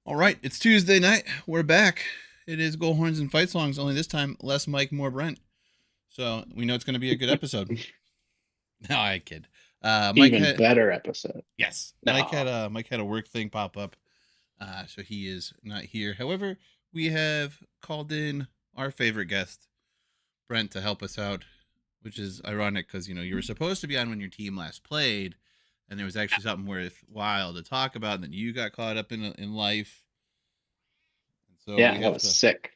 All right, it's Tuesday night. We're back. It is Goal Horns and Fight Songs, only this time less Mike, more Brent. So we know it's going to be a good episode. No, I kid. Mike Even had better episode. yes, No. Mike had a work thing pop up, so he is not here. However, we have called in our favorite guest, Brent, to help us out, which is ironic because you were supposed to be on when your team last played, and there was actually something worthwhile to talk about, and then you got caught up in life, and so we Yeah, that have was to. sick.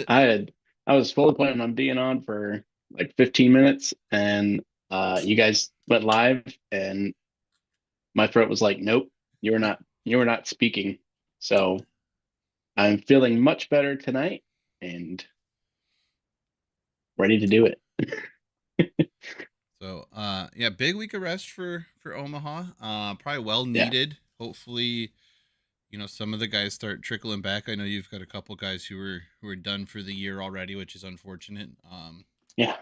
I had I was fully planning on being on for like 15 minutes and you guys went live and my throat was like, nope, you were not speaking. So I'm feeling much better tonight and ready to do it. So, yeah, big week of rest for Omaha. Probably well Yeah. needed. Hopefully, some of the guys start trickling back. I know you've got a couple guys who are done for the year already, which is unfortunate. Yeah.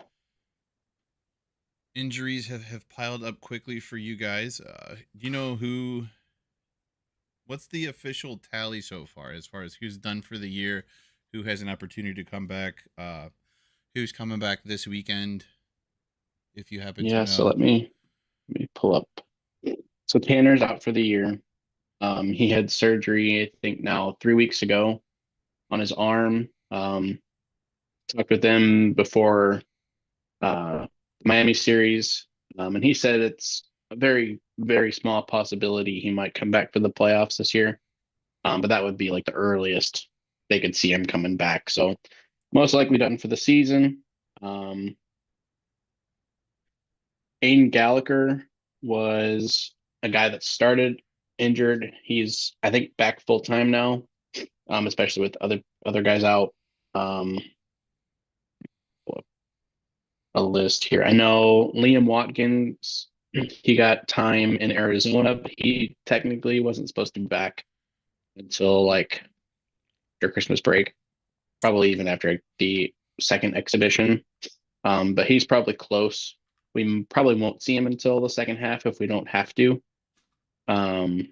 Injuries have piled up quickly for you guys. Do you know who? What's the official tally so far as who's done for the year, who has an opportunity to come back, who's coming back this weekend? If you happen to Yeah, so know. let me pull up. So Tanner's out for the year. He had surgery, I think now 3 weeks ago on his arm. Talked with him before Miami series, and he said it's a very, very small possibility he might come back for the playoffs this year. But that would be like the earliest they could see him coming back. So most likely done for the season. Um, Aiden Gallagher was a guy that started injured. He's I think back full time now, especially with other guys out. Um, a list here. I know Liam Watkins, he got time in Arizona, but he technically wasn't supposed to be back until like after Christmas break, probably even after the second exhibition. But he's probably close. We probably won't see him until the second half if we don't have to. Um,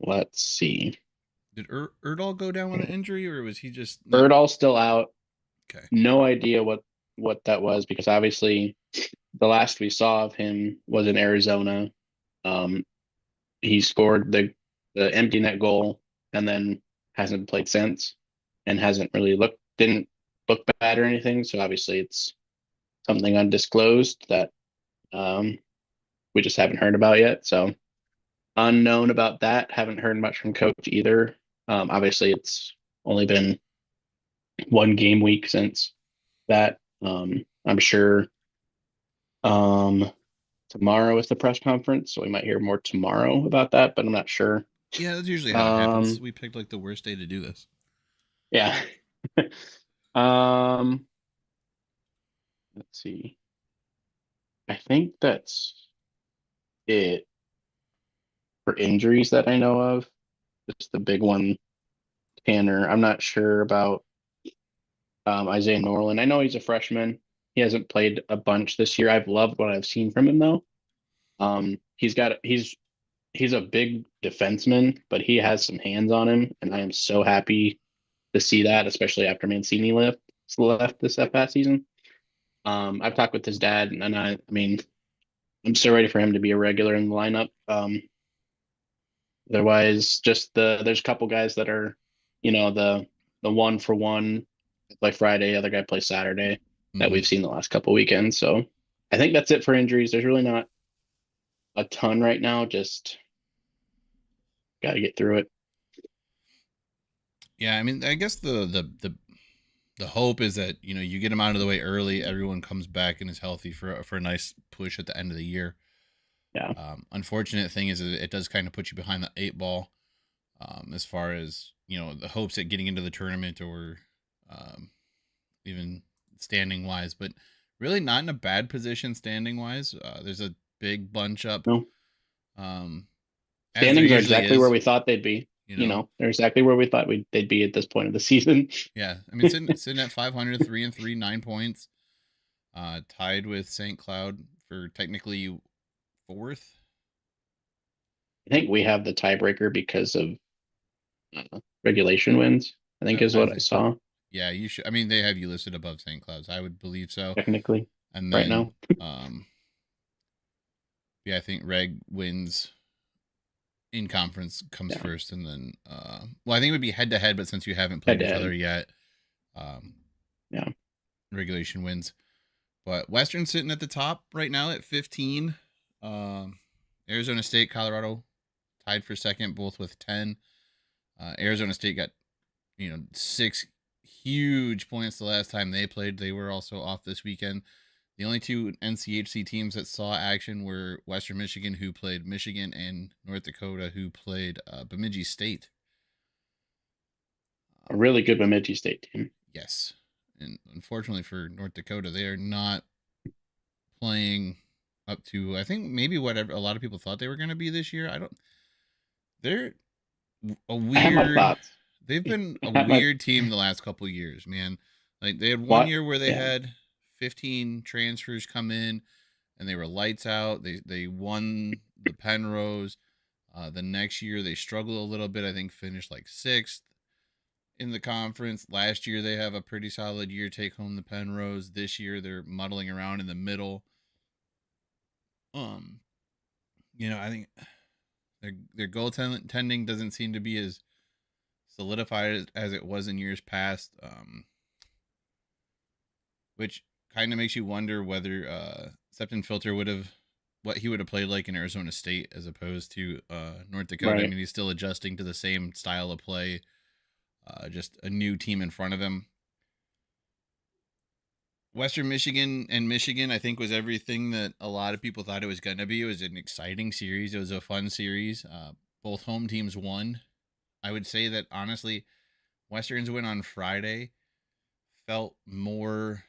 let's see. Did Erdal go down with an injury, or was he just not Erdall's still out. okay? No idea what that was because obviously the last we saw of him was in Arizona. Um, he scored the empty net goal and then hasn't played since and hasn't really didn't look bad or anything. So obviously it's something undisclosed that um, we just haven't heard about yet. So unknown about that. Haven't heard much from coach either. Obviously it's only been one game week since that. I'm sure um, tomorrow is the press conference, so we might hear more tomorrow about that, but I'm not sure. Yeah, that's usually how it happens. Um, We picked like the worst day to do this. yeah. Um, let's see. I think that's it for injuries that I know of. Just the big one, Tanner. I'm not sure about Isaiah Norland. I know he's a freshman. He hasn't played a bunch this year. I've loved what I've seen from him though. He's a big defenseman, but he has some hands on him, and I am so happy to see that, especially after Mancini left this past season. I've talked with his dad, and I mean, I'm so ready for him to be a regular in the lineup. Otherwise, just there's a couple guys that are, the one for one play Friday, other guy plays Saturday that Mm-hmm. we've seen the last couple weekends. So I think that's it for injuries. There's really not a ton right now. Just got to get through it. Yeah, I mean, I guess the hope is that you get them out of the way early, everyone comes back and is healthy for a nice push at the end of the year. Yeah. Unfortunate thing is it does kind of put you behind the eight ball, as far as the hopes at getting into the tournament or um, even standing wise, but really not in a bad position standing wise. There's a big bunch up, No, um, as there standings are usually exactly where is. we thought they'd be. You know, They're exactly where we thought they'd be at this point of the season. yeah. I mean, sitting at 500, 3-3, 9 points, tied with St. Cloud for technically fourth. I think we have the tiebreaker because of regulation wins, I think is I what I think, saw yeah, you should. I mean, they have you listed above St. Cloud's. I would believe so. technically And right then, now. um, yeah, I think Reg wins in conference comes Yeah, first, and then, well, I think it would be head to head, but since you haven't head played to each other head. yet, um, Yeah, regulation wins. But Western sitting at the top right now at 15. Arizona State, Colorado tied for second, both with 10. Arizona State got, 6 huge points the last time they played. They were also off this weekend. The only two NCHC teams that saw action were Western Michigan, who played Michigan, and North Dakota, who played Bemidji State. a Um, really good Bemidji State team. yes. And unfortunately for North Dakota, they are not playing up to, I think, maybe whatever a lot of people thought they were going to be this year. I don't. They're a I have my weird. thoughts. They've been a I have my weird team the last couple of years, man. Like they had one what? year where they Yeah, had 15 transfers come in, and they were lights out. They won the Penrose. The next year they struggled a little bit. I think finished like sixth in the conference. Last year they have a pretty solid year, take home the Penrose. This year they're muddling around in the middle. Um, I think their goaltending doesn't seem to be as solidified as it was in years past. Which kind of makes you wonder whether Septon Filter would have what he would have played like in Arizona State as opposed to North Dakota. I right. mean, he's still adjusting to the same style of play, just a new team in front of him. Western Michigan and Michigan, I think, was everything that a lot of people thought it was going to be. It was an exciting series. It was a fun series. Both home teams won. I would say that honestly, Western's win on Friday felt more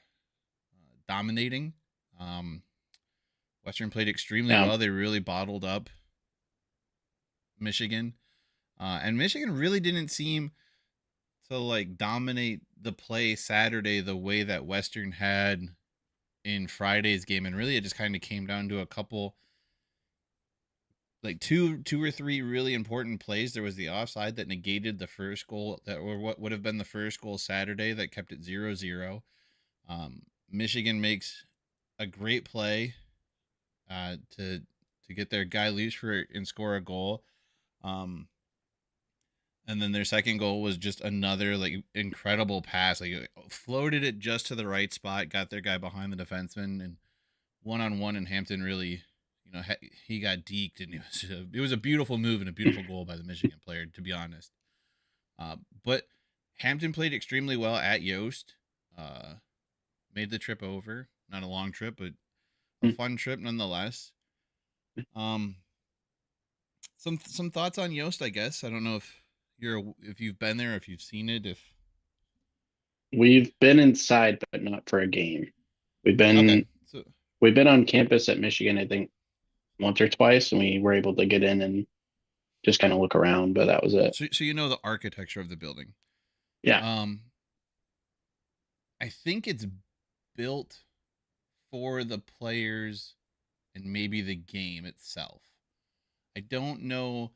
dominating. Um, Western played extremely Yeah, well. They really bottled up Michigan, and Michigan really didn't seem to like dominate the play Saturday the way that Western had in Friday's game. And really, it just kind of came down to a couple, like two or three really important plays. There was the offside that negated the first goal that, or what would have been the first goal Saturday that kept it 0-0. Michigan makes a great play to get their guy loose for and score a goal. Um, and then their second goal was just another like incredible pass, like floated it just to the right spot, got their guy behind the defenseman, and one on one. And Hampton really, he got deked, and it was a beautiful move and a beautiful goal by the Michigan player, to be honest. But Hampton played extremely well at Yost. Uh, Made the trip over, not a long trip, but a mm, fun trip nonetheless. Um, some thoughts on Yost, I guess. I don't know if you've been there, if you've seen it, if we've been inside, but not for a game. We've okay. been So we've been on campus at Michigan, I think, once or twice, and we were able to get in and just kind of look around, but that was it. so you know the architecture of the building. Yeah, Um, I think it's built for the players and maybe the game itself. I don't know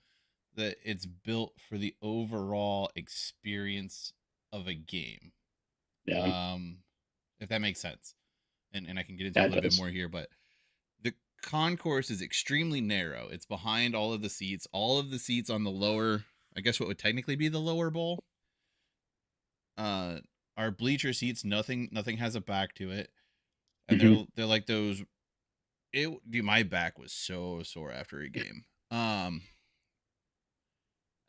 that it's built for the overall experience of a game. yeah, Um, if that makes sense. And I can get into yeah, a it little bit does. more here, but the concourse is extremely narrow. It's behind all of the seats. All of the seats on the lower, I guess what would technically be the lower bowl, uh, are bleacher seats. Nothing has a back to it, and Hmm. they're like those. Dude, my back was so sore after a game.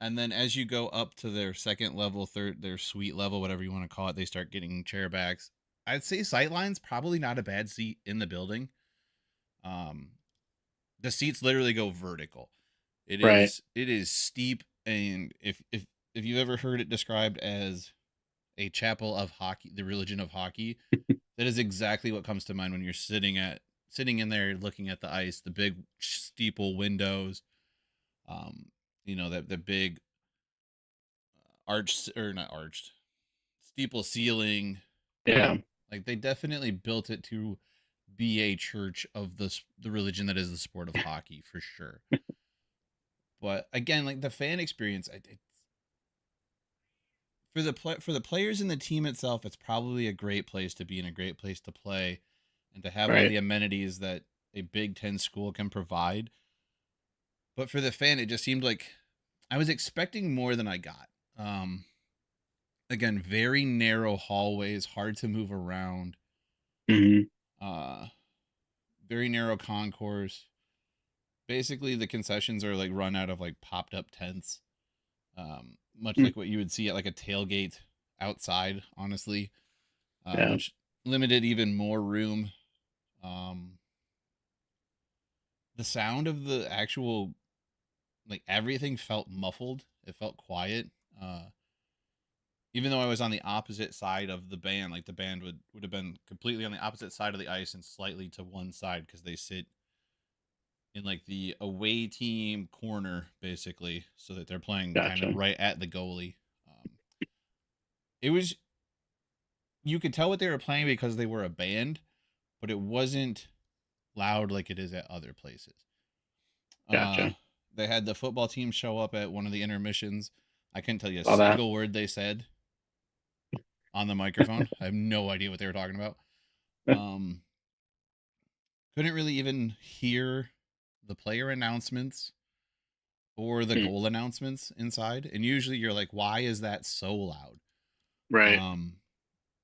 And then as you go up to their second level, third, their suite level, whatever you want to call it, they start getting chair backs. I'd say Sightline's probably not a bad seat in the building. Um, the seats literally go vertical. It Right. is it is steep, and if you've ever heard it described as a chapel of hockey, the religion of hockey, that is exactly what comes to mind when you're sitting in there looking at the ice, the big steeple windows, um, that the big arched or not arched steeple ceiling. Yeah. Like they definitely built it to be a church of the religion that is the sport of hockey for sure. But again, like the fan experience, for the players in the team itself, it's probably a great place to be and a great place to play, and to have all Right. the amenities that a Big Ten school can provide. But for the fan, it just seemed like I was expecting more than I got. Um, Again, very narrow hallways, hard to move around. Hmm. Uh, Very narrow concourse. Basically, the concessions are like run out of like popped up tents, much like what you would see at like a tailgate outside. Honestly, Yeah. which limited even more room. Um, the sound of the actual like everything felt muffled. It felt quiet. Uh, Even though I was on the opposite side of the band, like the band would have been completely on the opposite side of the ice and slightly to one side because they sit in like the away team corner basically, so that they're playing kind of Gotcha. right at the goalie. It was You could tell what they were playing because they were a band, but it wasn't loud like it is at other places. Uh, Gotcha. they had the football team show up at one of the intermissions. I couldn't tell you a All that. single word they said on the microphone. I have no idea what they were talking about. Um, couldn't really even hear the player announcements or the Hmm. goal announcements inside. And usually you're like, why is that so loud? Right. Um,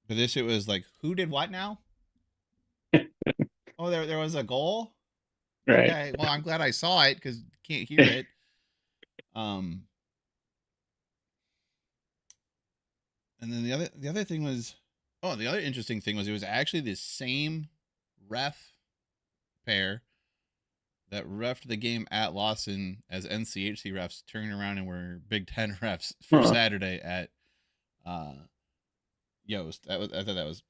but this, it was like, who did what now? Oh, there was a goal. Right. Okay, well, I'm glad I saw it because can't hear it. Um, and then the other thing was, oh, the other interesting thing was it was actually the same ref pair that refed the game at Lawson as NCHC refs turning around and were Big Ten refs for Huh. Saturday at uh, Yost. I thought that was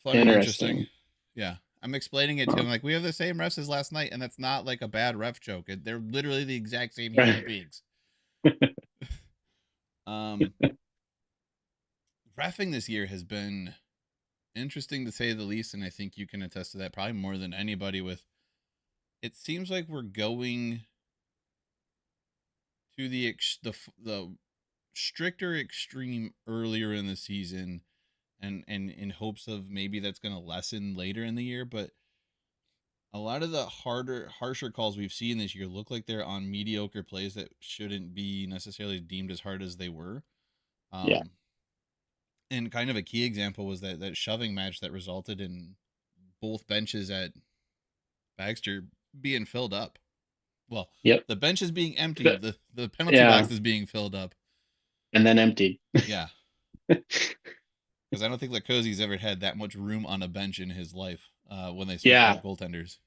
fun and interesting. Interesting. Yeah, I'm explaining it to Huh. him like we have the same refs as last night, and that's not like a bad ref joke. They're literally the exact same human Right. beings. Um, Refing this year has been interesting to say the least, and I think you can attest to that probably more than anybody. With it seems like we're going to the stricter extreme earlier in the season, and in hopes of maybe that's going to lessen later in the year, but a lot of the harsher calls we've seen this year look like they're on mediocre plays that shouldn't be necessarily deemed as hard as they were. Yeah. um and kind of a key example was that shoving match that resulted in both benches at Baxter being filled up. Well, Yep. the bench is being emptied, But- the penalty Yeah. box is being filled up. And then emptied. Yeah, because I don't think Lacozi's ever had that much room on a bench in his life when they switched Yeah. out goaltenders.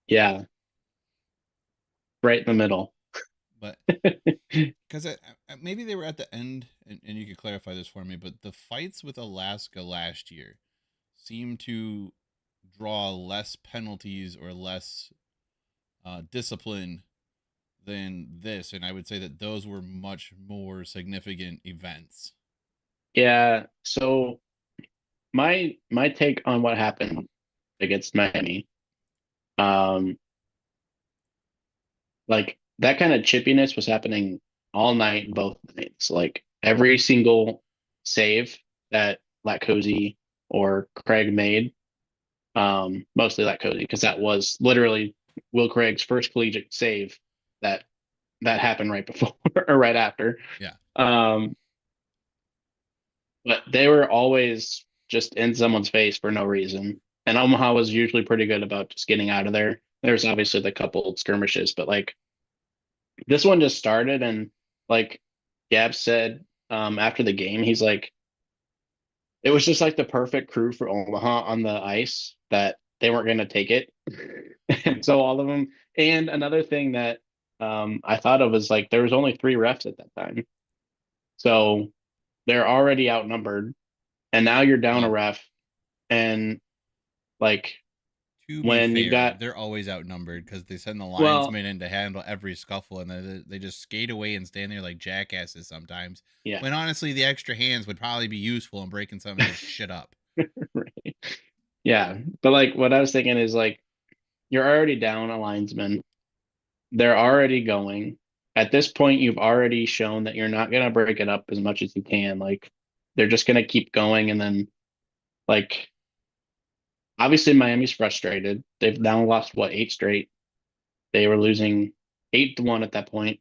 Yeah. Right in the middle. But because maybe they were at the end, and you could clarify this for me, but the fights with Alaska last year seem to draw less penalties or less discipline than this, and I would say that those were much more significant events. Yeah. So my take on what happened against Miami, um, like that kind of chippiness was happening all night, both nights. Like every single save that Latkozy or Craig made, mostly Latkozy, because that was literally Will Craig's first collegiate save that that happened right before or right after. Yeah, Um, but they were always just in someone's face for no reason. And Omaha was usually pretty good about just getting out of there. There's obviously the couple skirmishes, but like this one just started and like Gab said after the game, he's like, it was just like the perfect crew for Omaha on the ice that they weren't going to take it. And so all of them. And another thing that I thought of is like there was only three refs at that time. So they're already outnumbered. And now you're down a well, ref. And like to be when you've fair, got, they're always outnumbered because they send the well, linesmen in to handle every scuffle, and they just skate away and stand there like jackasses sometimes. yeah. When honestly, the extra hands would probably be useful in breaking some of this shit up. Right. Yeah. But like what I was thinking is like you're already down a linesman. They're already going. at this point, you've already shown that you're not going to break it up as much as you can. Like, they're just going to keep going. And then, like, obviously, Miami's frustrated. They've now lost, what, eight straight? They were losing 8-1 at that point.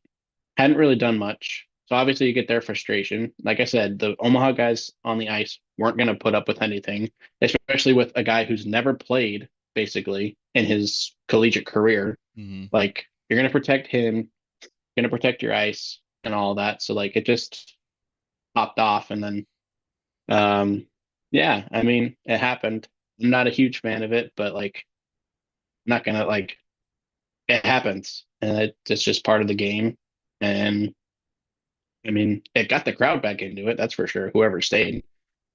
Hadn't really done much. So obviously you get their frustration. Like I said, the Omaha guys on the ice weren't going to put up with anything, especially with a guy who's never played basically in his collegiate career. Mm-hmm. Like you're going to protect him, going to protect your ice and all that. So like it just popped off and then yeah, I mean, it happened. I'm not a huge fan of it, but like I'm not going to like it happens and it's just part of the game. And I mean, it got the crowd back into it, that's for sure, whoever stayed.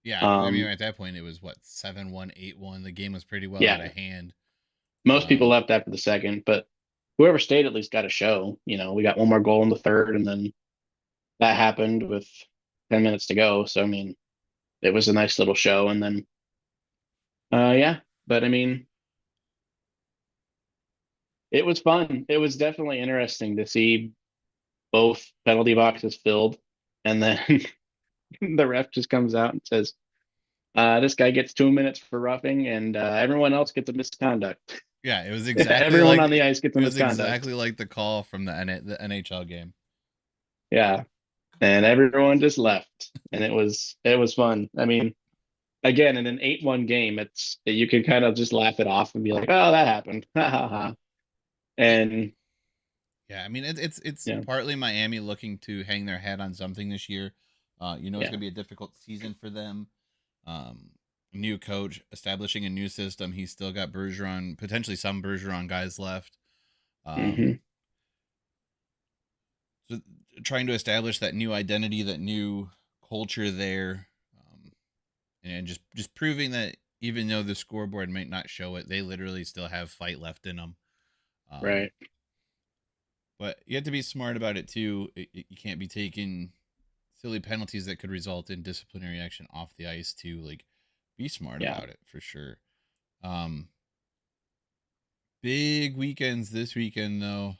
Yeah, because I mean, Um, at that point it was what 7-1, 8-1. The game was pretty well out yeah, of hand. most people Um, left after the second, but whoever stayed at least got a show. You know, we got one more goal in the third, and then that happened with 10 minutes to go. So, I mean, it was a nice little show. And then, yeah, but I mean, it was fun. It was definitely interesting to see both penalty boxes filled. And then the ref just comes out and says, this guy gets 2 minutes for roughing, and everyone else gets a misconduct. yeah, it was exactly Everyone like on the ice gets a it was misconduct. exactly like the call from the NHL game. Yeah, and everyone just left, and it was fun. I mean, again, in an 8-1 game, it's you can kind of just laugh it off and be like, "Oh, that happened," ha ha ha. It, And yeah, I mean it's yeah, partly Miami looking to hang their head on something this year. It's yeah, gonna be a difficult season for them. Um, New coach establishing a new system. He's still got Bergeron, potentially some Bergeron guys left. hmm Um, so trying to establish that new identity, that new culture there, and just proving that even though the scoreboard might not show it, they literally still have fight left in them. Um, right, but you have to be smart about it too. You can't be taking silly penalties that could result in disciplinary action off the ice too. Like, be smart yeah, about it for sure. Um, Big weekends this weekend though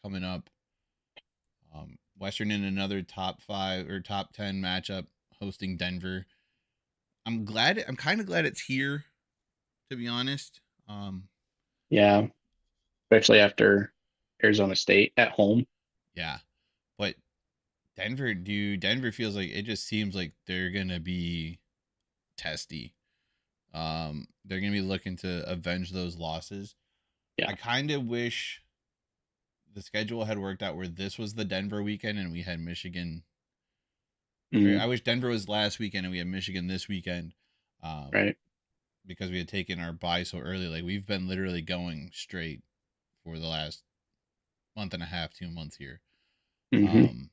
coming up. Western in another top 5 or top 10 matchup hosting Denver. I'm kind of glad it's here, to be honest. yeah. Especially after Arizona State at home. Yeah, but Denver feels like it just seems like they're gonna be testy. They're gonna be looking to avenge those losses. I Yeah, kind of wish the schedule had worked out where this was the Denver weekend and we had Michigan. Or mm, I wish Denver was last weekend and we had Michigan this weekend. Um, right. because we had taken our bye so early. Like we've been literally going straight for the last month and a half, 2 months here. hmm Um,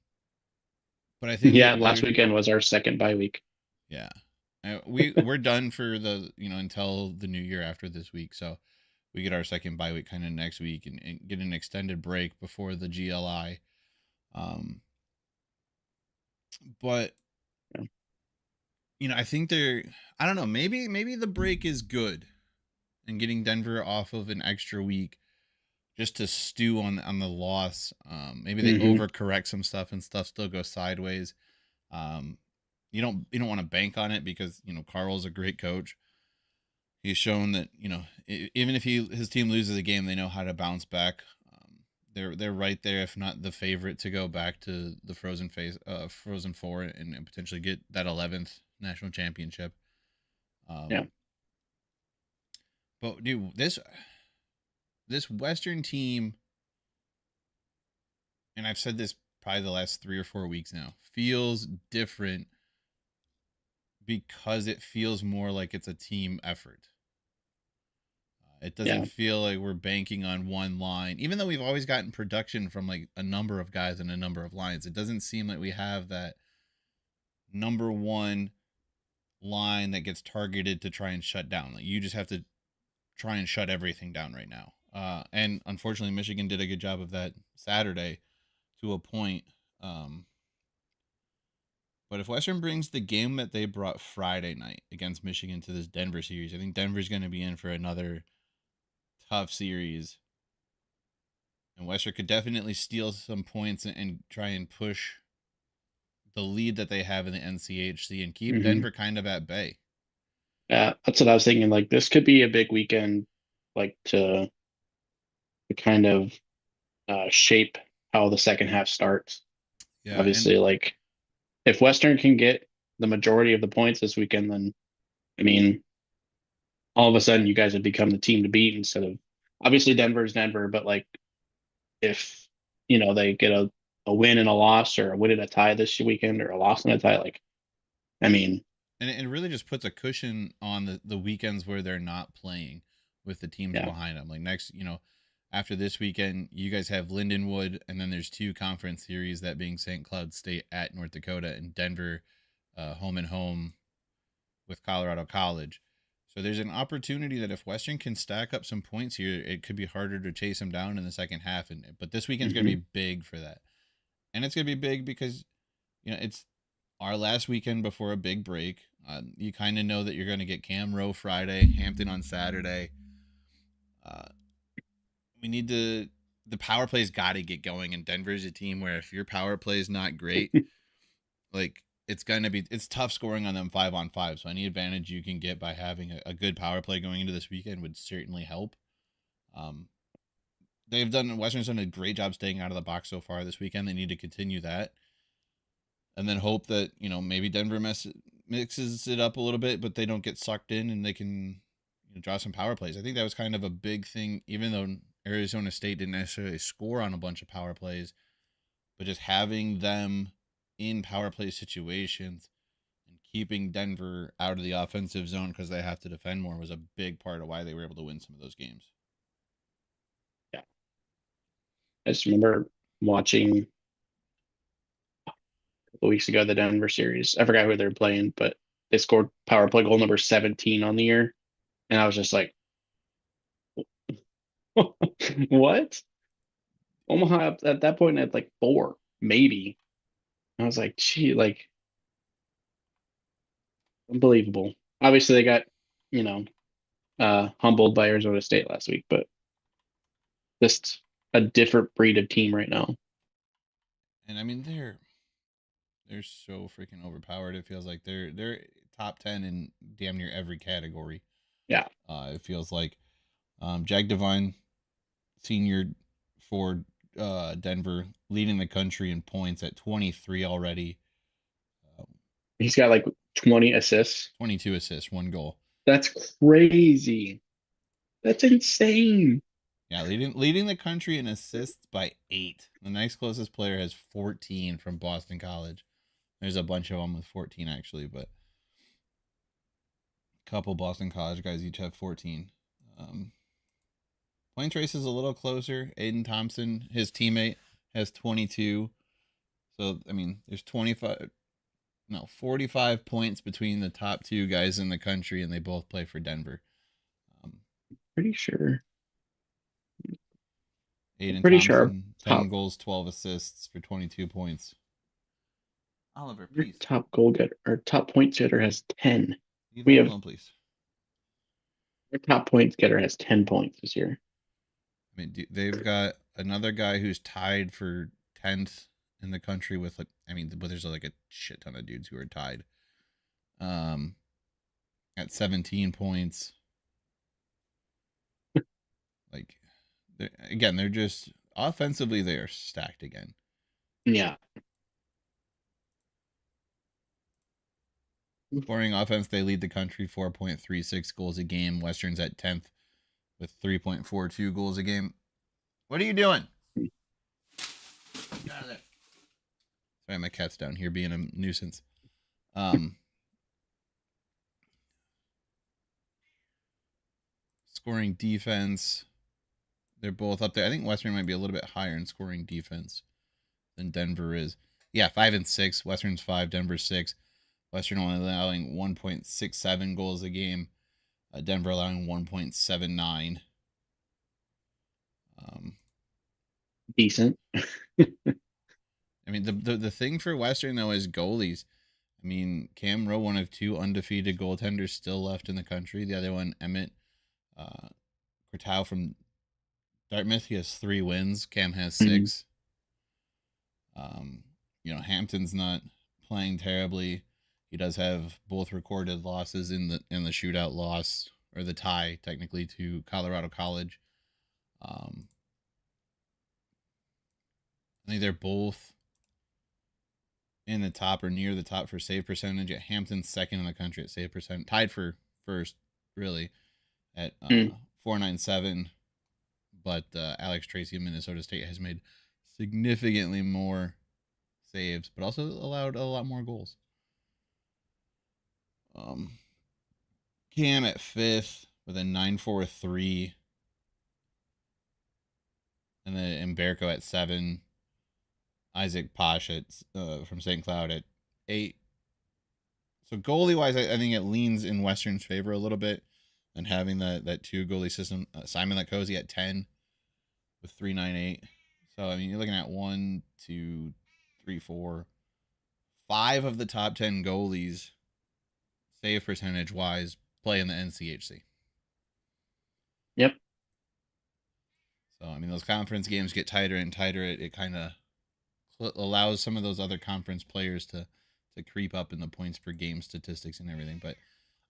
but I think Yeah, that last there, weekend was our second bye week. yeah, we're done for the until the new year after this week. So we get our second bye week kind of next week and get an extended break before the GLI. Um, but Yeah. I think they're I don't know, maybe the break is good and getting Denver off of an extra week just to stew on the loss. Maybe they hmm overcorrect some stuff and stuff still goes sideways. Um, you don't want to bank on it because Carl's a great coach. He's shown that even if his team loses a game, they know how to bounce back. They're right there, if not the favorite, to go back to the Frozen Four, and potentially get that 11th national championship. Yeah, Um, but dude, this Western team, and I've said this probably the last 3 or 4 weeks now, feels different because it feels more like it's a team effort. It doesn't yeah, feel like we're banking on one line, even though we've always gotten production from like a number of guys and a number of lines. It doesn't seem like we have that number one line that gets targeted to try and shut down. Like you just have to try and shut everything down right now. And unfortunately, Michigan did a good job of that Saturday to a point. Um, but if Western brings the game that they brought Friday night against Michigan to this Denver series, I think Denver's going to be in for another tough series. And Western could definitely steal some points and try and push the lead that they have in the NCHC and keep Hmm. Denver kind of at bay. Yeah, that's what I was thinking. Like this could be a big weekend, like to kind of shape how the second half starts. Yeah, and Obviously, like if Western can get the majority of the points this weekend, then I mean, all of a sudden you guys have become the team to beat instead of obviously Denver's Denver, but like if they get a win and a loss or a win and a tie this weekend or a loss and a tie, like I mean, and it really just puts a cushion on the weekends where they're not playing with the teams yeah, behind them. Like next, after this weekend, you guys have Lindenwood, and then there's two conference series, that being St. Cloud State at North Dakota and Denver, home and home with Colorado College. So there's an opportunity that if Western can stack up some points here, it could be harder to chase them down in the second half. But this weekend's going to hmm be big for that, and it's going to be big because it's our last weekend before a big break. You kind of know that you're going to get Cam Rowe Friday, Hampton on Saturday. Uh, we need to the power play's got to get going, and Denver's a team where if your power play is not great, like it's tough scoring on them 5-on-5. So any advantage you can get by having a good power play going into this weekend would certainly help. Um, Western's done a great job staying out of the box so far this weekend. They need to continue that, and then hope that maybe Denver mixes it up a little bit, but they don't get sucked in and they can draw some power plays. I think that was kind of a big thing, even though Arizona State didn't necessarily score on a bunch of power plays, but just having them in power play situations and keeping Denver out of the offensive zone because they have to defend more was a big part of why they were able to win some of those games. yeah. I just remember watching a couple weeks ago the Denver series. I forgot who they were playing, but they scored power play goal number 17 on the year, and I was just like, what? Omaha at that point had like four, maybe. I was like, gee, like unbelievable. Obviously, they got you know humbled by Arizona State last week, but just a different breed of team right now. And I mean they're so freaking overpowered. It feels like they're top 10 in damn near every category. Yeah, It feels like Jag Devine, senior for Denver, leading the country in points at 23 already. Uh, he's got like 20 assists. 22 assists, one goal. That's crazy. That's insane. Yeah, leading the country in assists by 8. The next closest player has 14 from Boston College. There's a bunch of them with 14 actually, but a couple Boston College guys each have 14. Um, Points race is a little closer. Aiden Thompson, his teammate, has 22. So I mean, there's 45 points between the top two guys in the country, and they both play for Denver. Um, Pretty sure. Aiden Pretty sure our Thompson, 10 top goals, 12 assists for 22 points. Oliver, our please top goal getter, our top point getter has 10. leave We that have alone, please. our top points getter has 10 points this year. I mean, they've got another guy who's tied for 10th in the country with but there's like a shit ton of dudes who are tied. Um, at 17 points. Like, they're just offensively they are stacked again. Yeah. Scoring offense, they lead the country 4.36 goals a game. Western's at 10th with 3.42 goals a game. What are you doing? Get out of there. Sorry, my cat's down here being a nuisance. Um, Scoring defense, they're both up there. I think Western might be a little bit higher in scoring defense than Denver is. Yeah, 5 and 6. Western's 5, Denver's 6. Western only allowing 1.67 goals a game. Denver allowing 1.79. Um, Decent. I mean, the thing for Western though is goalies. I mean, Cam Rowe, one of two undefeated goaltenders still left in the country. The other one, Emmett Kurtow from Dartmouth, he has 3 wins. Cam has Mhm. 6. Um, Hampton's not playing terribly. He does have both recorded losses in the shootout loss or the tie technically to Colorado College. Um, I think they're both in the top or near the top for save percentage. At Hampton's second in the country at save percent, tied for first, really, at Mm. 497. But Alex Tracy of Minnesota State has made significantly more saves, but also allowed a lot more goals. Um, Cam at fifth with a 943, and then Emberko at 7. Isaac Posh at from St. Cloud at 8. So goalie wise, I think it leans in Western's favor a little bit, and having that 2 goalie system. Simon Lacozy at 10 with 398. So I mean, you're looking at 1, 2, 3, 4, 5 of the top 10 goalies, save percentage wise, play in the NCHC. Yep. So I mean, those conference games get tighter and tighter. It kind of allows some of those other conference players to creep up in the points per game statistics and everything. But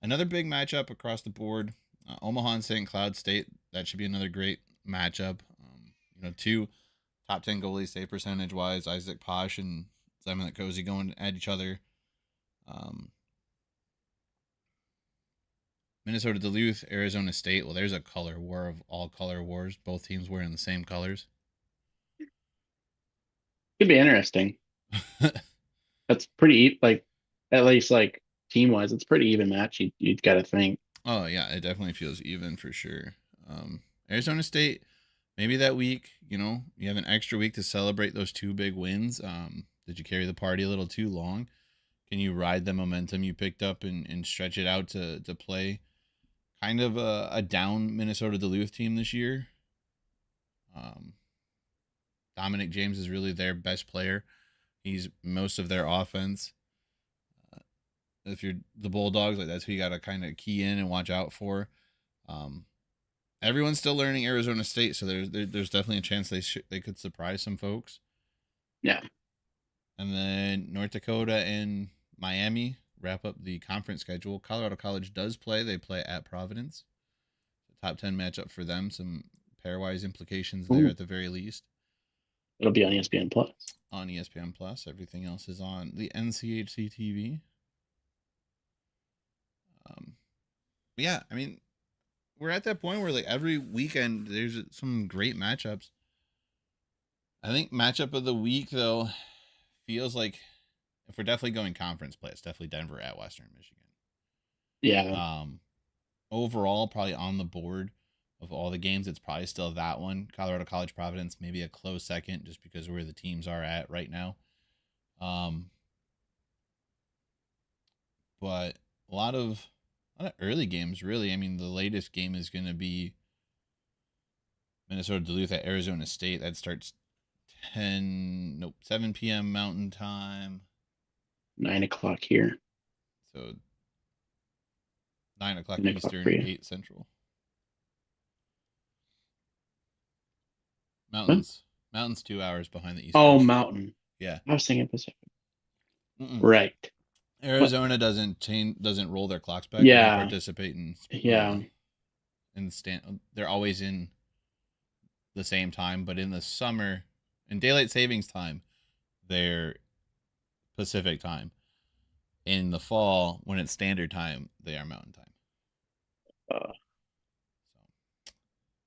another big matchup across the board. Omaha and St. Cloud State. That should be another great matchup. 2 top 10 goalies, save percentage wise. Isaac Posh and Simon Cozy going at each other. Um, Minnesota Duluth, Arizona State. Well, there's a color war of all color wars. Both teams wearing the same colors. Could be interesting. That's pretty like, at least like team wise, it's pretty even match. You'd got to think. Oh yeah, it definitely feels even for sure. Arizona State, maybe that week, you have an extra week to celebrate those 2 big wins. Did you carry the party a little too long? Can you ride the momentum you picked up and stretch it out to play kind of a down Minnesota Duluth team this year? Um, Dominic James is really their best player. He's most of their offense. If you're the Bulldogs, like that's who you got to kind of key in and watch out for. Um, Everyone's still learning Arizona State, so there's definitely a chance they could surprise some folks. Yeah. And then North Dakota and Miami wrap up the conference schedule. Colorado College does play; they play at Providence. Top 10 matchup for them. Some pairwise implications there Ooh, at the very least. it'll be on ESPN Plus. On ESPN Plus, everything else is on the NCHC TV. But yeah, I mean, we're at that point where like every weekend there's some great matchups. I think matchup of the week though feels like if we're definitely going conference play, it's definitely Denver at Western Michigan. Yeah. Um, Overall, probably on the board of all the games, it's probably still that one. Colorado College Providence, maybe a close second, just because of where the teams are at right now. But a lot of early games, really. I mean, the latest game is going to be Minnesota Duluth at Arizona State. That starts 7 p.m. Mountain Time. 9 o'clock here. So 9 o'clock 9 o'clock for Eastern, you. 8 Central. Huh? Mountain's 2 hours behind the East Oh, Coast. Mountain. Yeah. I was thinking Pacific. Mm-mm. Right. What? Arizona doesn't roll their clocks back. They don't Yeah. participate Yeah. in stand. They're always in the same time, but in the summer, in daylight savings time, they're Pacific time. In the fall, when it's standard time, they are Mountain time. Uh,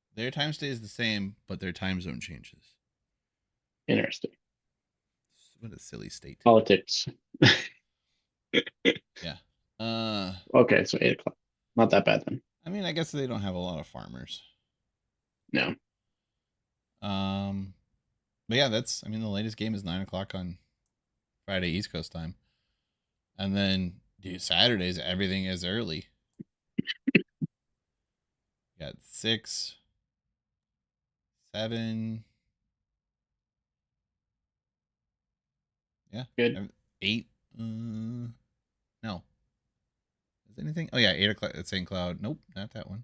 So their time stays the same, but their time zone changes. Interesting. What a silly state. Politics. Yeah. Okay, so 8 o'clock. Not that bad then. I mean, I guess they don't have a lot of farmers. No. But yeah, the latest game is 9 o'clock on Friday East Coast time, and then Saturdays everything is early. You got 6, 7, yeah, Good. 8. No, is anything? Oh yeah, 8 o'clock at St. Cloud. Nope, not that one.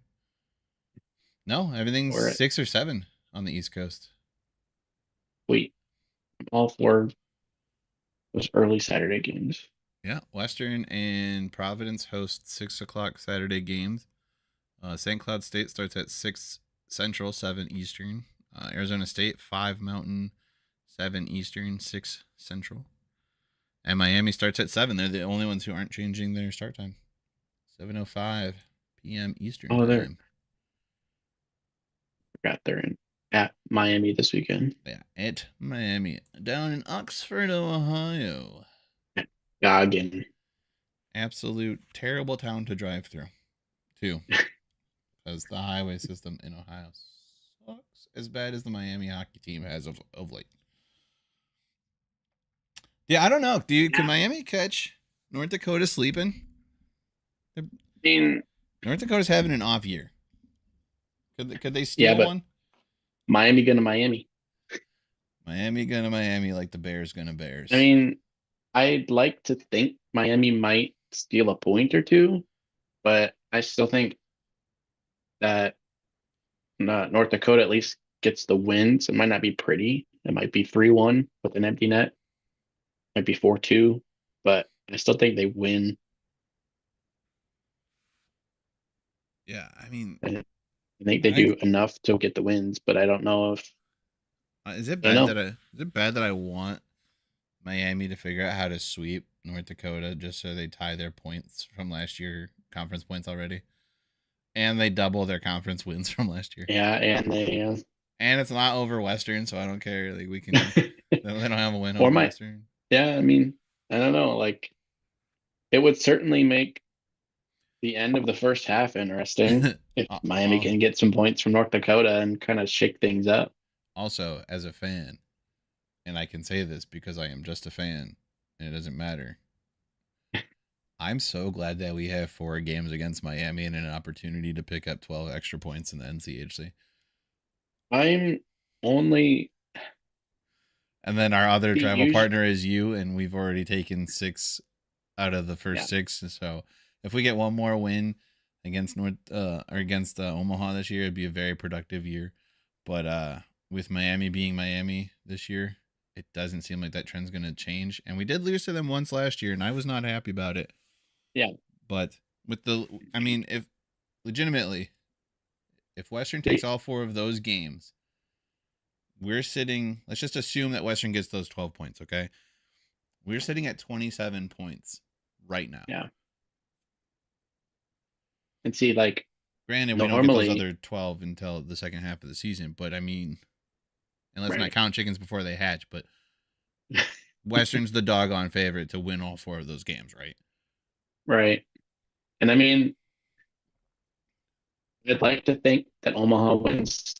No, everything's We're at 6 or 7 on the East Coast. Wait, all four was early Saturday games. Yeah, Western and Providence host 6 o'clock Saturday games. St. Cloud State starts at 6 Central, 7 Eastern. Arizona State 5 Mountain, 7 Eastern, 6 Central. And Miami starts at 7. They're the only ones who aren't changing their start time. 7:05 p.m. Eastern Oh, they're time. forgot they're in at Miami this weekend. Yeah, at Miami, down in Oxford, Ohio. Goggin. Absolute terrible town to drive through, too, because the highway system in Ohio sucks as bad as the Miami hockey team has of late. Yeah, I don't know. Could Miami catch North Dakota sleeping? I mean, North Dakota's having an off year. Could they yeah, steal but one? Miami gonna Miami. Miami gonna Miami like the Bears gonna Bears. I mean, I'd like to think Miami might steal a point or two, but I still think that North Dakota at least gets the wins. It might not be pretty. It might be 3-1 with an empty net. Might be 4-2, but I still think they win. Yeah, I mean, I think they do enough to get the wins, but I don't know if is it I bad don't that I want Miami to figure out how to sweep North Dakota just so they tie their points from last year, conference points already, and they double their conference wins from last year. Yeah, and they And it's not over Western, so I don't care. Like we can, they don't have a win or over might Western. yeah, I mean, I don't know. Like it would certainly make the end of the first half interesting if Miami can get some points from North Dakota and kind of shake things up. Also, as a fan, and I can say this because I am just a fan, and it doesn't matter. I'm so glad that we have 4 games against Miami and an opportunity to pick up 12 extra points in the NCHC. I'm only And then our other travel usually partner is you, and we've already taken 6 out of the first 6. So if we get one more win against Omaha this year, it'd be a very productive year. But with Miami being Miami this year, it doesn't seem like that trend's going to change. And we did lose to them once last year, and I was not happy about it. Yeah. But if legitimately, if Western takes all 4 of those games, we're sitting, let's just assume that Western gets those 12 points, okay? We're sitting at 27 points right now. Yeah. And see, like, granted, we don't get those other 12 until the second half of the season, but I mean, and let's not count chickens before they hatch, but Western's the doggone favorite to win all 4 of those games, right? Right. And I mean, I'd like to think that Omaha wins,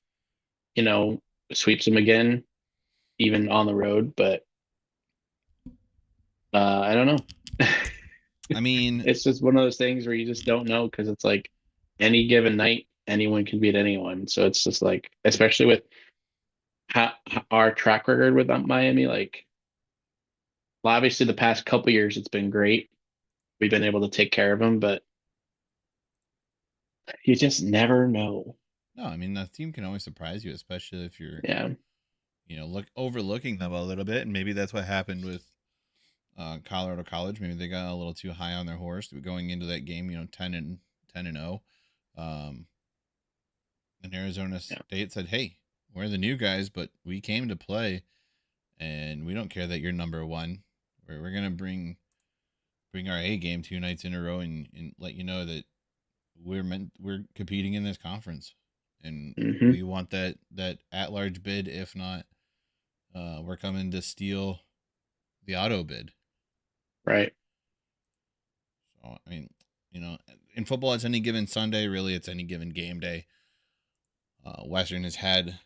sweeps them again, even on the road, but I don't know. I mean, it's just one of those things where you just don't know because it's like any given night, anyone can beat anyone. So it's just like, especially with our track record with Miami, like, well, obviously the past couple years it's been great. We've been able to take care of them, but you just never know. no, I mean, the team can always surprise you, especially if you're, Yeah. overlooking them a little bit. And maybe that's what happened with Colorado College. Maybe they got a little too high on their horse going into that game, 10-0. And Arizona State said, "Hey, we're the new guys, but we came to play, and we don't care that you're number 1. We're gonna bring our A game 2 nights in a row and let you know that we're competing in this conference, and we want that at large bid. If not, we're coming to steal the auto bid." Right. So I mean, in football, it's any given Sunday. Really, it's any given game day. Western has had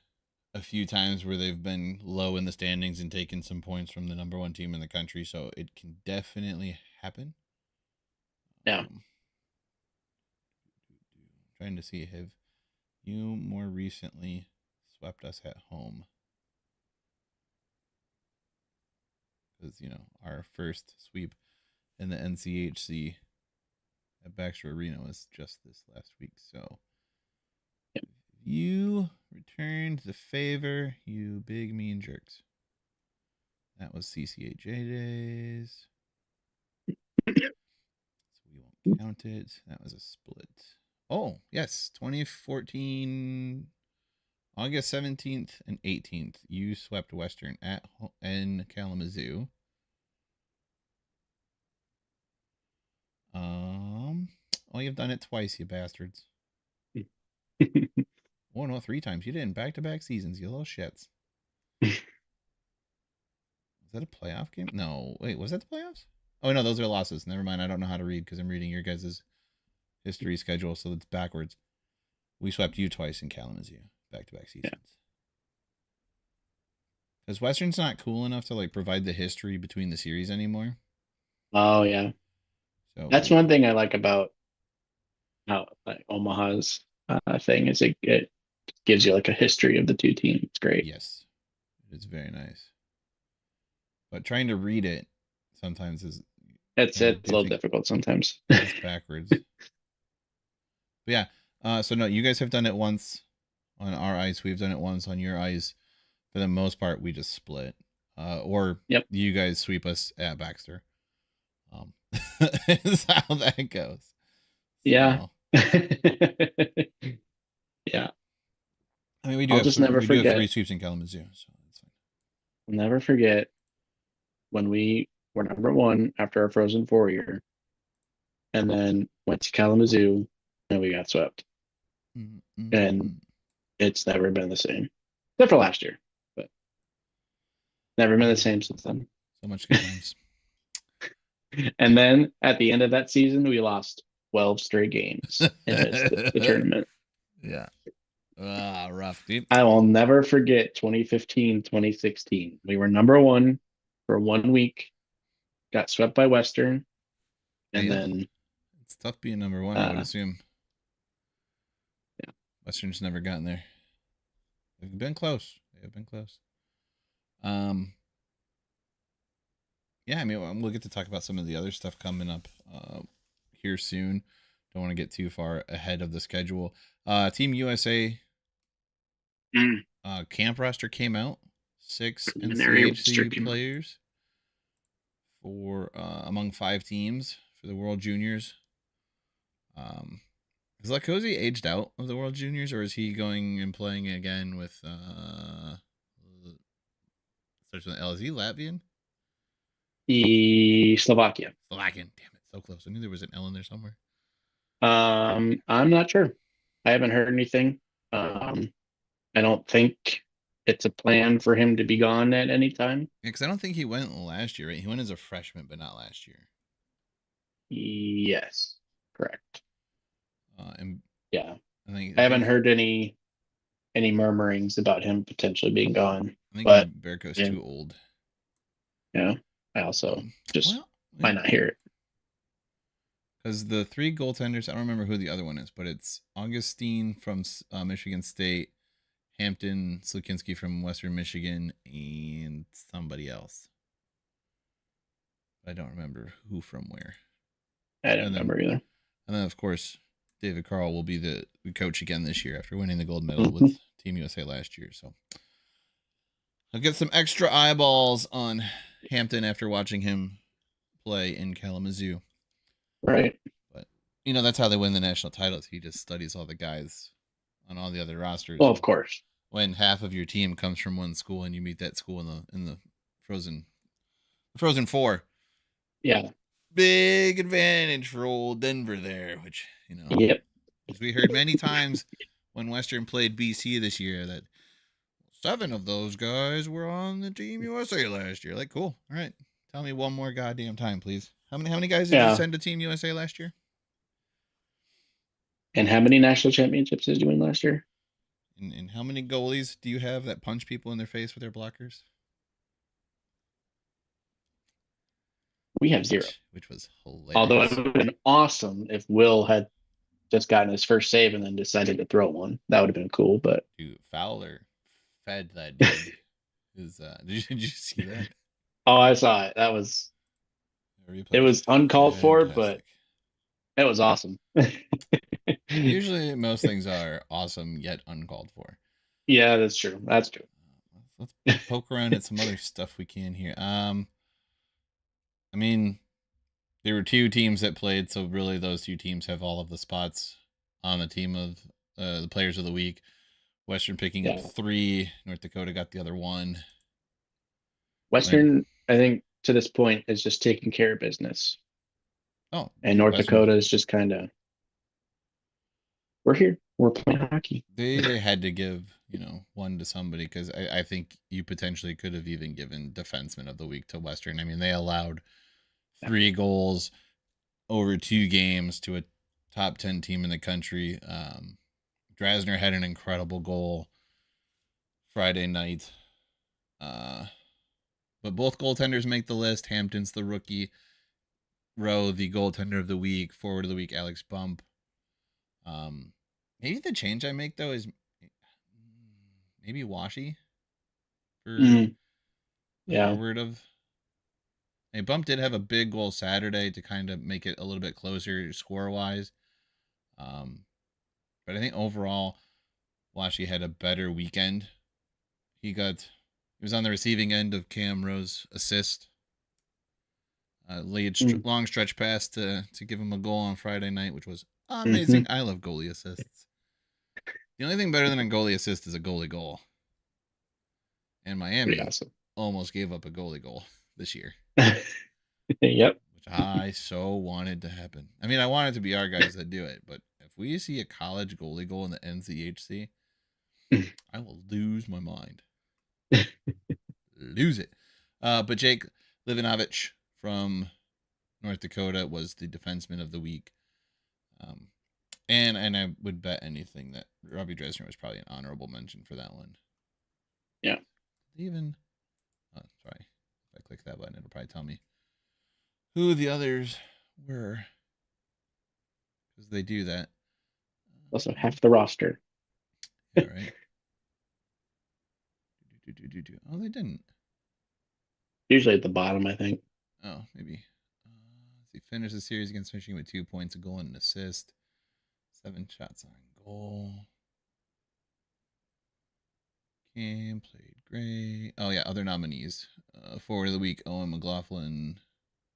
a few times where they've been low in the standings and taken some points from the number 1 team in the country, so it can definitely happen. Yeah. Trying to see, have you more recently swept us at home? Because our first sweep in the NCHC at Baxter Arena was just this last week. So you returned the favor, you big mean jerks. That was CCAJ days. So we won't count it. That was a split. Oh, yes. 2014, August 17th and 18th. You swept Western in Kalamazoo. Oh, you've done it twice, you bastards. Oh, no, 3 times. You did in back-to-back seasons, you little shits. Was that a playoff game? No. Wait, was that the playoffs? Oh, no, those are losses. Never mind. I don't know how to read because I'm reading your guys' history schedule, so it's backwards. We swept you twice in Kalamazoo, back-to-back seasons. Because Western's not cool enough to like provide the history between the series anymore. Oh yeah, So that's one thing I like about like Omaha's thing is it gives you like a history of the two teams. It's great. yes, it's very nice. But trying to read it sometimes is It's a little difficult sometimes. It's backwards. But yeah, so no, you guys have done it once on our ice. We've done it once on your ice. For the most part, we just split. Or Yep. You guys sweep us at Baxter. Is how that goes. Yeah. So. Yeah. I mean, we do have 3 sweeps in Kalamazoo, so that's fine. I'll never forget when we were number 1 after our Frozen 4 year, and then went to Kalamazoo, and we got swept. Mm-hmm. And it's never been the same, except for last year, but never been the same since then. So much good times. And then at the end of that season, we lost 12 straight games and missed the tournament. Yeah. Rough, dude. I will never forget 2015, 2016. We were number 1 for 1 week, got swept by Western, and then it's tough being number 1, I would assume. Yeah. Western's never gotten there. They've been close. Yeah, I mean, we'll get to talk about some of the other stuff coming up here soon. Don't want to get too far ahead of the schedule. Team USA camp roster came out. 6 NCHC players for among 5 teams for the World Juniors. Is Lacosi aged out of the World Juniors, or is he going and playing again with starts with L? Is he Latvian? Slovakian. Damn it, so close. I knew there was an L in there somewhere. I'm not sure. I haven't heard anything. I don't think it's a plan for him to be gone at any time. Yeah, because I don't think he went last year, right? He went as a freshman, but not last year. Yes, correct. And yeah, I haven't heard any murmurings about him potentially being gone. I think Berko's too old. Yeah, I also might not hear it. Because the 3 goaltenders, I don't remember who the other one is, but it's Augustine from Michigan State, Hampton Slukinski from Western Michigan, and somebody else. I don't remember who from where. I don't remember either. And then, of course, David Carl will be the coach again this year after winning the gold medal with Team USA last year. So I'll get some extra eyeballs on Hampton after watching him play in Kalamazoo. Right. But, that's how they win the national titles. He just studies all the guys on all the other rosters. Well, of course. When half of your team comes from one school and you meet that school in the Frozen 4. Yeah. Big advantage for old Denver there, which, Yep. As we heard many times when Western played BC this year, that 7 of those guys were on the Team USA last year. Like, cool. All right. Tell me one more goddamn time, please. How many guys did you send to Team USA last year? And how many national championships did you win last year? And how many goalies do you have that punch people in their face with their blockers? We have 0. Which was hilarious. Although it would have been awesome if Will had just gotten his first save and then decided to throw one. That would have been cool, but... Dude, Fowler fed that dude. Did you see that? Oh, I saw it. That was... It was uncalled for, but it was awesome. Usually most things are awesome yet uncalled for. Yeah, that's true. That's true. Let's poke around at some other stuff we can here. I mean, there were two teams that played, so really those two teams have all of the spots on the team of the players of the week. Western picking up Yeah. 3. North Dakota got the other 1. Like, Western, I think to this point is just taking care of business. oh, And North Western, Dakota is just kind of, we're here. We're playing hockey. they had to give, 1 to somebody, because I think you potentially could have even given defenseman of the week to Western. I mean, they allowed 3 goals over 2 games to a top 10 team in the country. Drasner had an incredible goal Friday night. But both goaltenders make the list. Hampton's the rookie. Rowe, the goaltender of the week. Forward of the week, Alex Bump. Maybe the change I make, though, is maybe Washi for Mm, yeah. forward of. Hey, Bump did have a big goal Saturday to kind of make it a little bit closer score-wise. But I think overall, Washi had a better weekend. He was on the receiving end of Cam Rowe's assist. Long stretch pass to give him a goal on Friday night, which was amazing. Mm-hmm. I love goalie assists. The only thing better than a goalie assist is a goalie goal. And Pretty Miami awesome. almost gave up a goalie goal this year, Yep. which I so wanted to happen. I mean, I want it to be our guys that do it, but if we see a college goalie goal in the NCHC, I will lose my mind. Lose it. But Jake Livanovich from North Dakota was the defenseman of the week. And I would bet anything that Robbie Dresner was probably an honorable mention for that one. Yeah. Even, oh, sorry, if I click that button, it'll probably tell me who the others were, because they do that. Also half the roster. Yeah, right. Oh, they didn't. Usually at the bottom, I think. Oh, maybe. He finished the series against Michigan with 2 points, a goal, and an assist. 7 shots on goal. Cam played great. Oh yeah, other nominees. Forward of the week, Owen McLaughlin,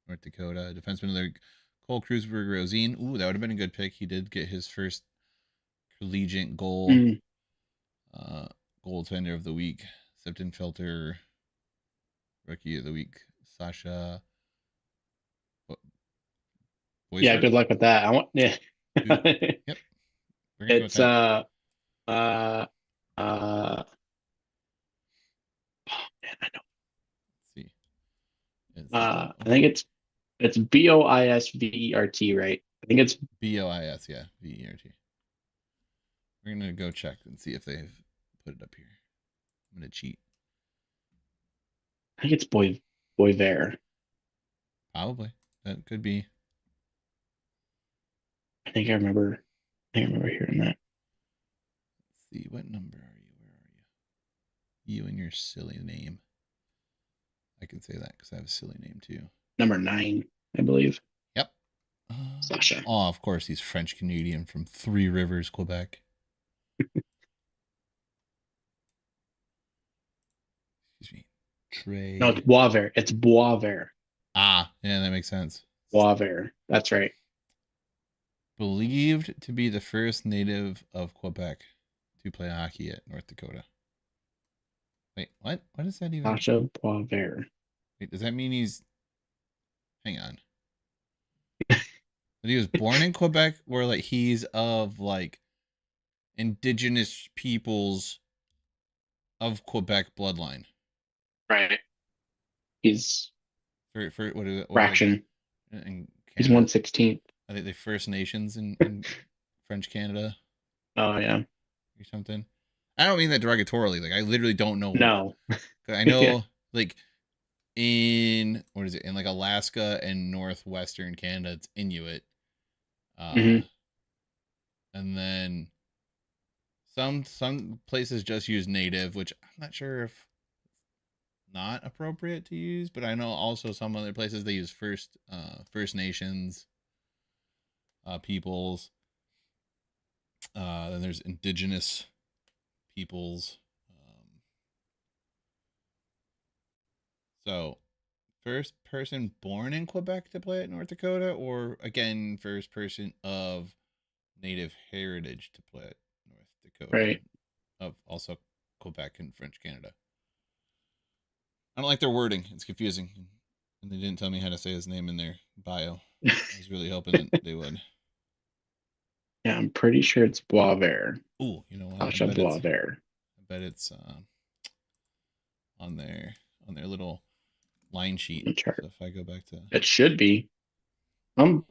North Dakota. Defenseman of the week, Cole Krusberg Rosine. Ooh, that would have been a good pick. He did get his first collegiate goal. Mm. Goaltender of the week, Septon Filter. Rookie of the week, Sasha. Yeah, good luck with that. I want yeah. Yep. We're gonna go with It's that. uh oh man, I know. Let's see. I think it's BOISVERT, right? I think it's BOIS, yeah. VERT. We're gonna go check and see if they've put it up here. I'm gonna cheat. I think it's Boyver. Probably. That could be. I think I remember hearing that. Let's see. What number are you? Where are you? You and your silly name. I can say that because I have a silly name too. Number 9, I believe. Yep. Sasha. Oh, of course, he's French Canadian from Three Rivers, Quebec. Excuse me. No, Trey. it's Boisvert. It's Boisvert. Ah, yeah, that makes sense. Boisvert. That's right. Believed to be the first native of Quebec to play hockey at North Dakota. Wait, what? What is that even? Sasha Boisvert. Wait, does that mean he's? Hang on. That he was born in Quebec, or like he's of like indigenous peoples of Quebec bloodline? Right. He's For what is it? What like fraction. in He's Canada? 1/16. I think the First Nations in French Canada Oh yeah. or something. I don't mean that derogatorily. Like I literally don't know. No. I Yeah. know like in what is it in like Alaska and northwestern Canada, it's Inuit. Hmm. And then some places just use native, which I'm not sure if not appropriate to use, but I know also some other places they use First Nations peoples. Then there's indigenous peoples. So, first person born in Quebec to play at North Dakota, or again, first person of Native heritage to play at North Dakota, Right. of also Quebec and French Canada. I don't like their wording; it's confusing, and they didn't tell me how to say his name in their bio. I was really hoping that they would. Yeah, I'm pretty sure it's Boisvert. Ooh, you know what? Sasha Boisvert. I bet it's on their little line sheet. The chart. So if I go back to It should be. Some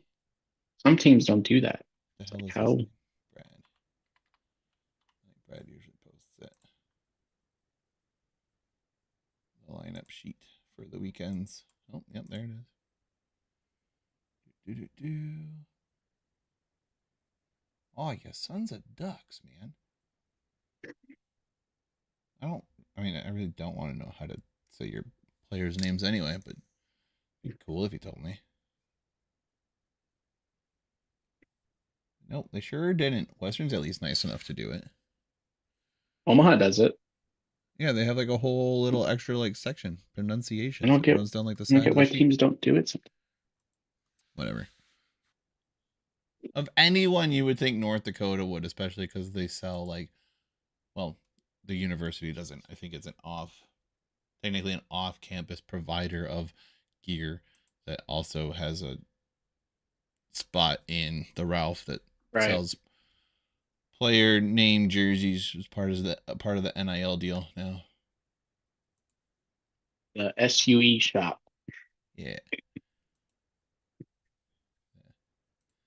teams don't do that. the It's hell like is this how thing? Brad. I think Brad usually posts it. The lineup sheet for the weekends. Oh, yep, there it is. Do do do. Oh, you sons of ducks, man. I mean, I really don't want to know how to say your players' names anyway, but it'd be cool if you told me. Nope, they sure didn't. Western's at least nice enough to do it. Omaha does it. Yeah, they have like a whole little extra like section, I pronunciations. don't It get runs down like the I don't side get of the why sheet. teams don't do it sometimes. Whatever. Of anyone you would think North Dakota would, especially because they sell like, well, the university doesn't. I think it's technically an off-campus provider of gear that also has a spot in the Ralph that Right. sells player name jerseys as part of the NIL deal now. The SUE shop. Yeah.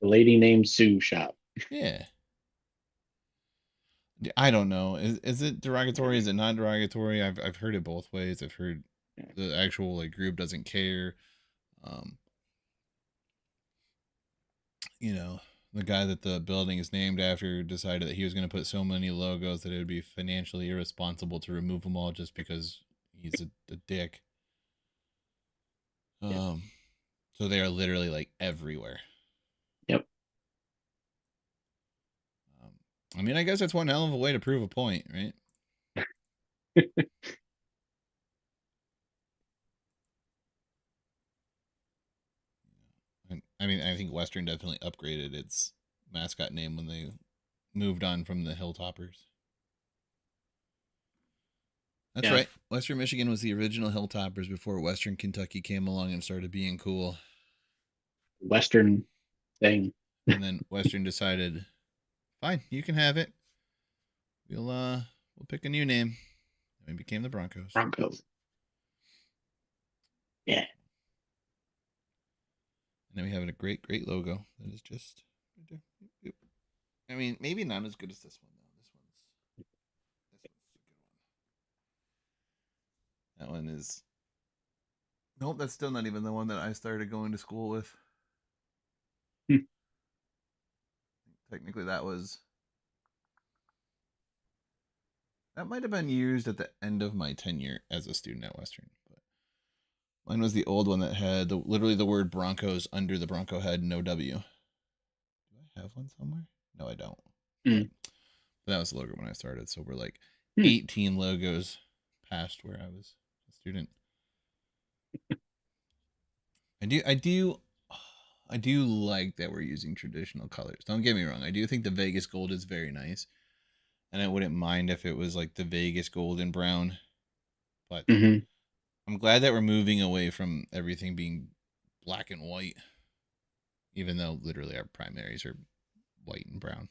The lady named Sue shop. Yeah. I don't know. Is it derogatory? Is it not derogatory? I've heard it both ways. I've heard the actual like group doesn't care. Um, you know, the guy that the building is named after decided that he was going to put so many logos that it would be financially irresponsible to remove them all just because he's a dick. Yep. So they are literally like everywhere. Yep. I mean, I guess that's one hell of a way to prove a point, right? I mean, I think Western definitely upgraded its mascot name when they moved on from the Hilltoppers. That's Yeah. right. Western Michigan was the original Hilltoppers before Western Kentucky came along and started being cool. Western thing. And then Western decided, fine, you can have it. We'll pick a new name. And it became the Broncos. Broncos. Yeah. And then we have a great logo that is just. I mean, maybe not as good as this one though. This one's a good one. That one is. Nope, that's still not even the one that I started going to school with. Technically, that might have been used at the end of my tenure as a student at Western. But mine was the old one that had literally the word Broncos under the Bronco head, no W. Do I have one somewhere? No, I don't. Mm. But that was the logo when I started. So we're like 18 logos past where I was a student. I do like that we're using traditional colors. Don't get me wrong. I do think the Vegas gold is very nice. And I wouldn't mind if it was like the Vegas gold and brown. But I'm glad that we're moving away from everything being black and white. Even though literally our primaries are white and brown.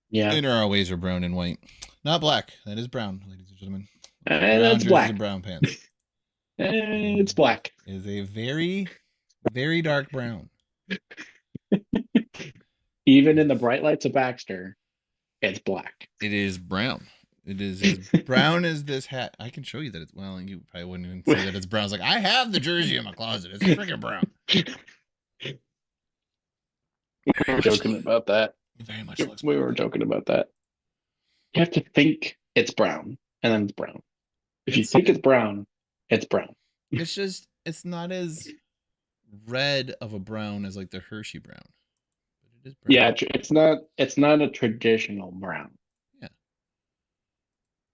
Yeah. And our aways are brown and white. Not black. That is brown, ladies and gentlemen. And that's black. And brown pants. It's black. It is a very, very dark brown. Even in the bright lights of Baxter, it's black. It is brown. It is as brown as this hat. I can show you that it's, well, you probably wouldn't even say that it's brown. It's like, I have the jersey in my closet. It's freaking brown. We were joking about that. Very much looks We were joking about that. You have to think it's brown, and then it's brown. If you think it's brown, it's brown. It's just, it's not as red of a brown as like the Hershey brown. It is brown. Yeah, it's not a traditional brown. Yeah.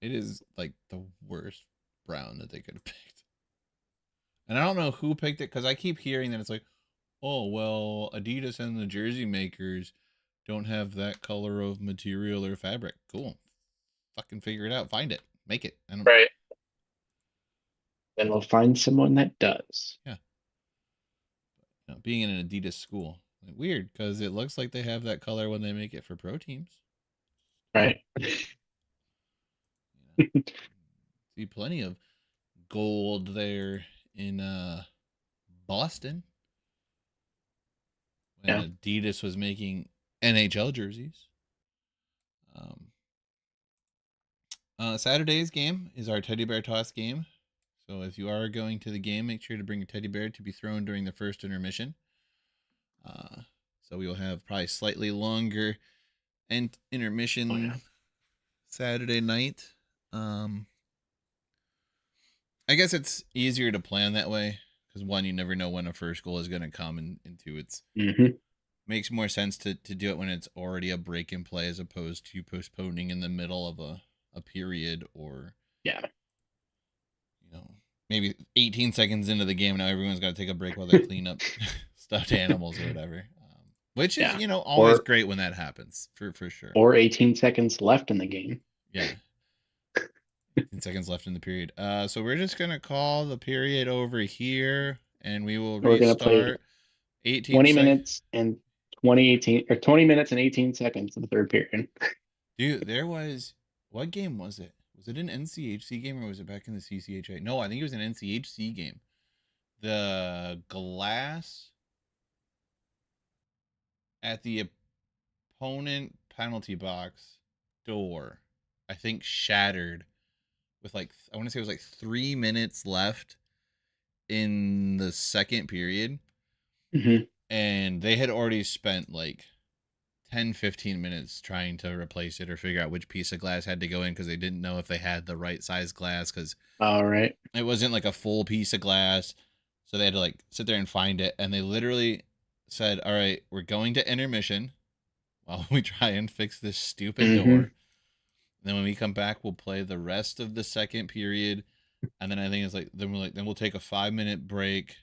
It is like the worst brown that they could have picked. And I don't know who picked it because I keep hearing that it's like, oh, well, Adidas and the jersey makers don't have that color of material or fabric. Cool. Fucking figure it out. Find it. Make it. I don't. Right. Then we'll find someone that does. Yeah. Being in an Adidas school, weird because it looks like they have that color when they make it for pro teams. Right. You know, see plenty of gold there in Boston when Yeah. Adidas was making NHL jerseys. Um, Saturday's game is our teddy bear toss game. So if you are going to the game, make sure to bring a teddy bear to be thrown during the first intermission. So we will have probably slightly longer and intermission Oh, yeah. Saturday night. I guess it's easier to plan that way because one, you never know when a first goal is going to come, and two, it's Mm-hmm. makes more sense to do it when it's already a break in play as opposed to postponing in the middle of a period or Yeah. maybe 18 seconds into the game now everyone's got to take a break while they clean up stuffed animals or whatever. Which is Yeah. always Or great when that happens for sure. or 18 seconds left in the game. Yeah. 18 seconds left in the period. So we're just gonna call the period over here, and we will We're gonna play restart. 18 20 sec. minutes and 20 minutes and 18 seconds in the third period. Dude, there was what game was it? Was it an NCHC game or was it back in the CCHA? No, I think it was an NCHC game. The glass at the opponent penalty box door, I think, shattered with like I want to say it was like 3 minutes left in the second period, Mm-hmm. and they had already spent like 10-15 minutes trying to replace it or figure out which piece of glass had to go in because they didn't know if they had the right size glass because All right. it wasn't like a full piece of glass. So they had to like sit there and find it, and they literally said, all right, we're going to intermission while we try and fix this stupid door. Mm-hmm. And then when we come back, we'll play the rest of the second period. And then I think it's like then we'll take a 5 minute break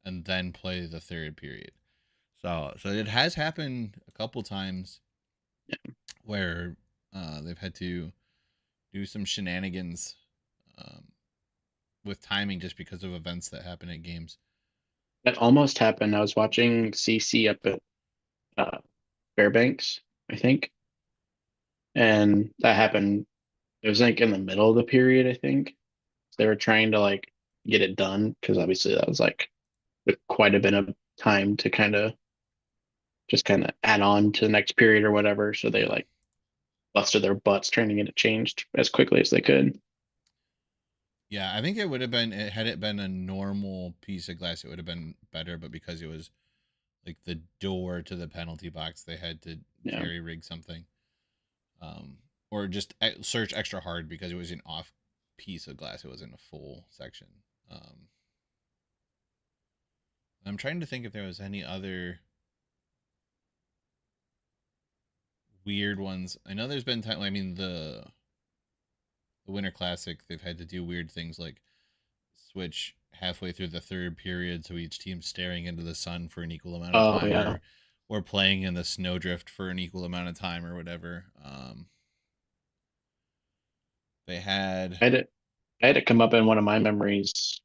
and then play the third period. So it has happened a couple times where they've had to do some shenanigans um, with timing just because of events that happen at games. That almost happened. I was watching CC up at uh, Fairbanks, I think, and that happened. It was like in the middle of the period, I think. They were trying to like get it done because obviously that was like with quite a bit of time to kind of add on to the next period or whatever. So they Yeah. like busted their butts trying to get it changed as quickly as they could. Yeah, I think it would have been had it been a normal piece of glass, it would have been better. But because it was like the door to the penalty box, they had to Yeah. jerry rig something, or just search extra hard because it was an off piece of glass. It wasn't a full section. Um, I'm trying to think if there was any other weird ones. I know there's been time. I mean, the Winter Classic, they've had to do weird things like switch halfway through the third period, so each team's staring into the sun for an equal amount of Oh time, yeah. or playing in the snowdrift for an equal amount of time, or whatever. They had. I had it I had it come up in one of my memories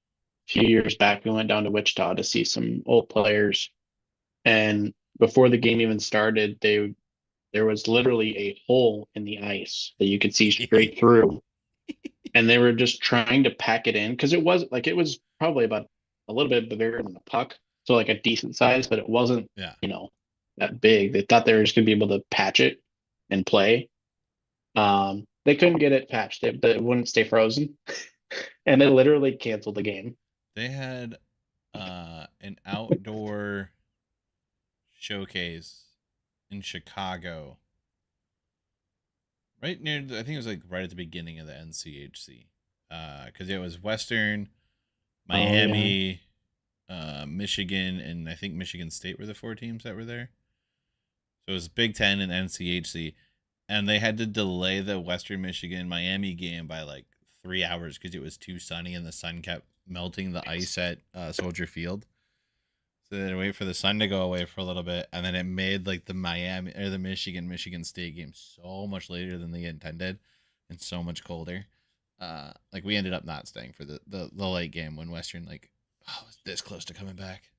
a few years back. We went down to Wichita to see some old players, and before the game even started, there was literally a hole in the ice that you could see straight through, and they were just trying to pack it in because it was probably about a little bit bigger than a puck, so like a decent size, but it wasn't, Yeah, you know, that big. They thought they were just gonna be able to patch it and play. They couldn't get it patched. It wouldn't stay frozen, and they literally canceled the game. they had an outdoor showcase in Chicago, right near. I think it was like right at the beginning of the NCHC, because it was Western, Oh yeah. Miami, Michigan, and I think Michigan State were the four teams that were there. So it was Big Ten and NCHC, and they had to delay the Western Michigan Miami game by like 3 hours because it was too sunny and the sun kept melting the ice at Soldier Field. So they had to wait for the sun to go away for a little bit, and then it made like the Miami or the Michigan State game so much later than they intended, and so much colder. Like we ended up not staying for the late game when Western like was this close to coming back.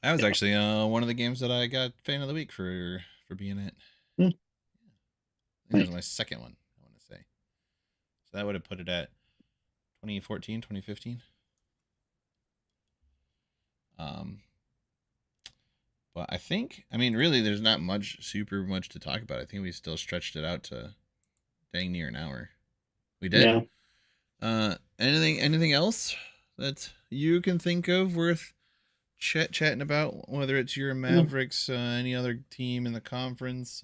That was actually one of the games that I got fan of the week for being it. Hmm. I think that was my second one, I want to say. So that would have put it at 2014, 2015. Um, but I think, I mean, really, there's not super much to talk about. I think we still stretched it out to dang near an hour. We did. Yeah. Anything else that you can think of worth chatting about? Whether it's your Mavericks, any other team in the conference,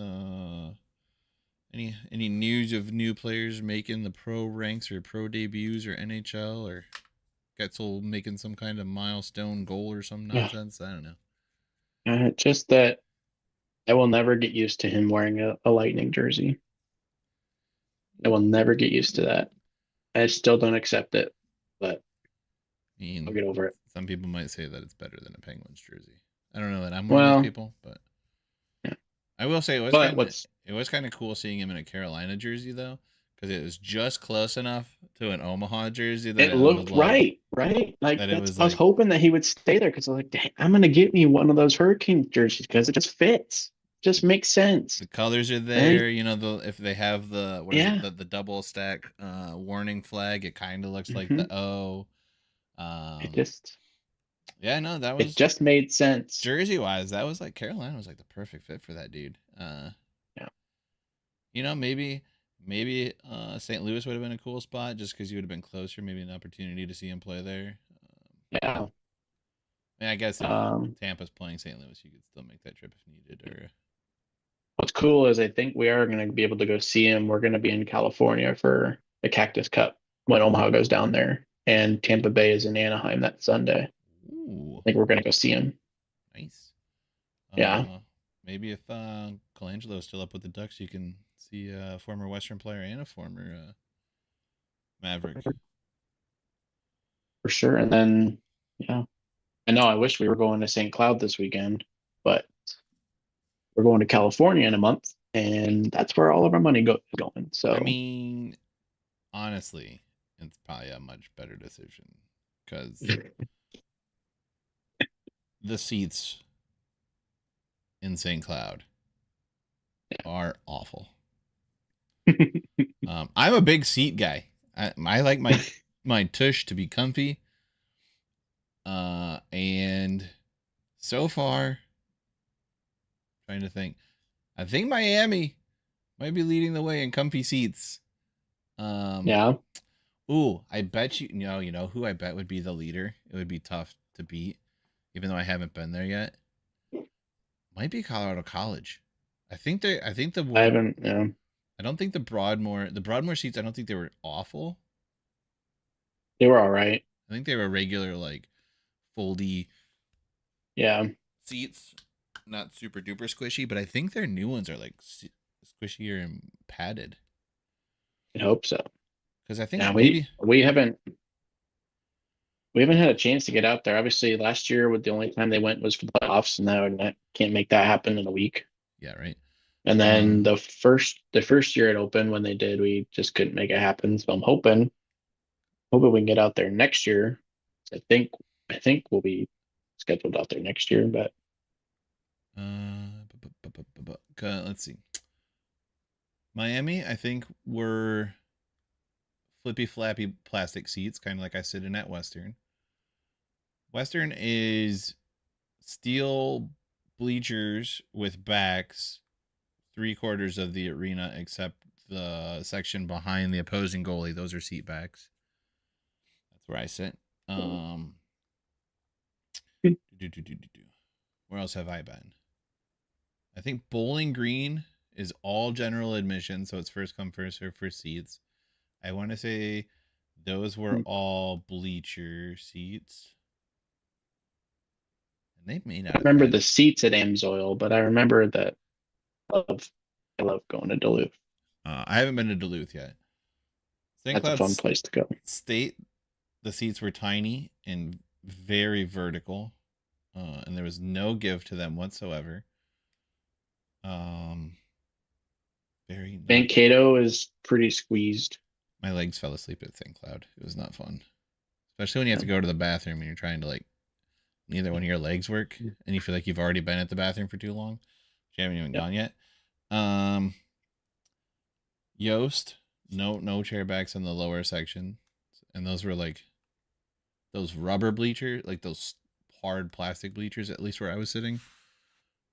any news of new players making the pro ranks or pro debuts or NHL or Getzel making some kind of milestone goal or some Yeah. nonsense? I don't know. Just that I will never get used to him wearing a Lightning jersey. I will never get used to that. I still don't accept it, but I mean, I'll get over it. some people might say that it's better than a Penguins jersey. I don't know that I'm one of those Well, people, but yeah. I will say But what's it was kind of cool seeing him in a Carolina jersey though, because it was just close enough to an Omaha jersey that it it was looked like right? Like that it that's was I was like hoping that he would stay there because I was like, "Dang, I'm gonna get me one of those Hurricane jerseys because it just fits, just makes sense." the colors are And then, there. You know, the if they have the what is it yeah, the double stack warning flag, it kind of looks like hmm the O. it Um, just yeah, no, that it was just made sense. jersey wise. That was like Carolina was like the perfect fit for that dude. Yeah, You know, maybe St. Louis would have been a cool spot just because you would have been closer. Maybe an opportunity to see him play there. yeah. I mean, I guess if Um, Tampa's playing St. Louis, you could still make that trip if needed. Or what's cool is I think we are gonna be able to go see him. We're gonna be in California for the Cactus Cup when Omaha goes down there, and Tampa Bay is in Anaheim that Sunday. I ooh, think we're gonna go see him. nice. Yeah, Uh, maybe if Colangelo's still up with the Ducks, you can see a former Western player and a former Maverick. for sure. And then, yeah, I know I wish we were going to St. Cloud this weekend, but we're going to California in a month, and that's where all of our money going. I So, mean, honestly, it's probably a much better decision because the seats in St. Cloud are awful. I'm a big seat guy. I like my tush to be comfy. And so far, trying to think, I think Miami might be leading the way in comfy seats. Um, yeah, ooh, I bet you know who I bet would be the leader. It would be tough to beat, even though I haven't been there yet. Might be Colorado College. I think I haven't, I don't think the Broadmoor seats. I don't think they were awful. they were all right. I think they were regular like foldy Yeah, seats, not super duper squishy. But I think their new ones are like squishier and padded. I hope so. Because I think Yeah, maybe we haven't had a chance to get out there. Obviously, last year, with the only time they went was for the playoffs, and now I can't make that happen in a week. yeah, right. And then Um, the first year it opened when they did, we just couldn't make it happen. So I'm hoping we can get out there next year. I think we'll be scheduled out there next year, but let's see. Miami, I think were flippy flappy plastic seats, kind of like I sit in at Western. Western is steel bleachers with backs, 3/4 of the arena except the section behind the opposing goalie. Those are seat backs. That's where I sit. Um, where else have I been? I think Bowling Green is all general admission, so it's first come first serve for seats. I want to say those were all bleacher seats. And they may I not have remember had. the seats at Amsoil, but I remember that love I love going to Duluth. I haven't been to Duluth yet. St. That's a Cloud fun place to go. State, the seats were tiny and very vertical, and there was no give to them whatsoever. Um, very not. Mankato is pretty squeezed. My legs fell asleep at St. Cloud. It was not fun, especially when you have Yeah. to go to the bathroom and you're trying to like neither one of your legs work, and you feel like you've already been at the bathroom for too long. You haven't even Yep. gone yet. Yost, no chair backs in the lower section, and those were like those rubber bleachers, like those hard plastic bleachers. At least where I was sitting,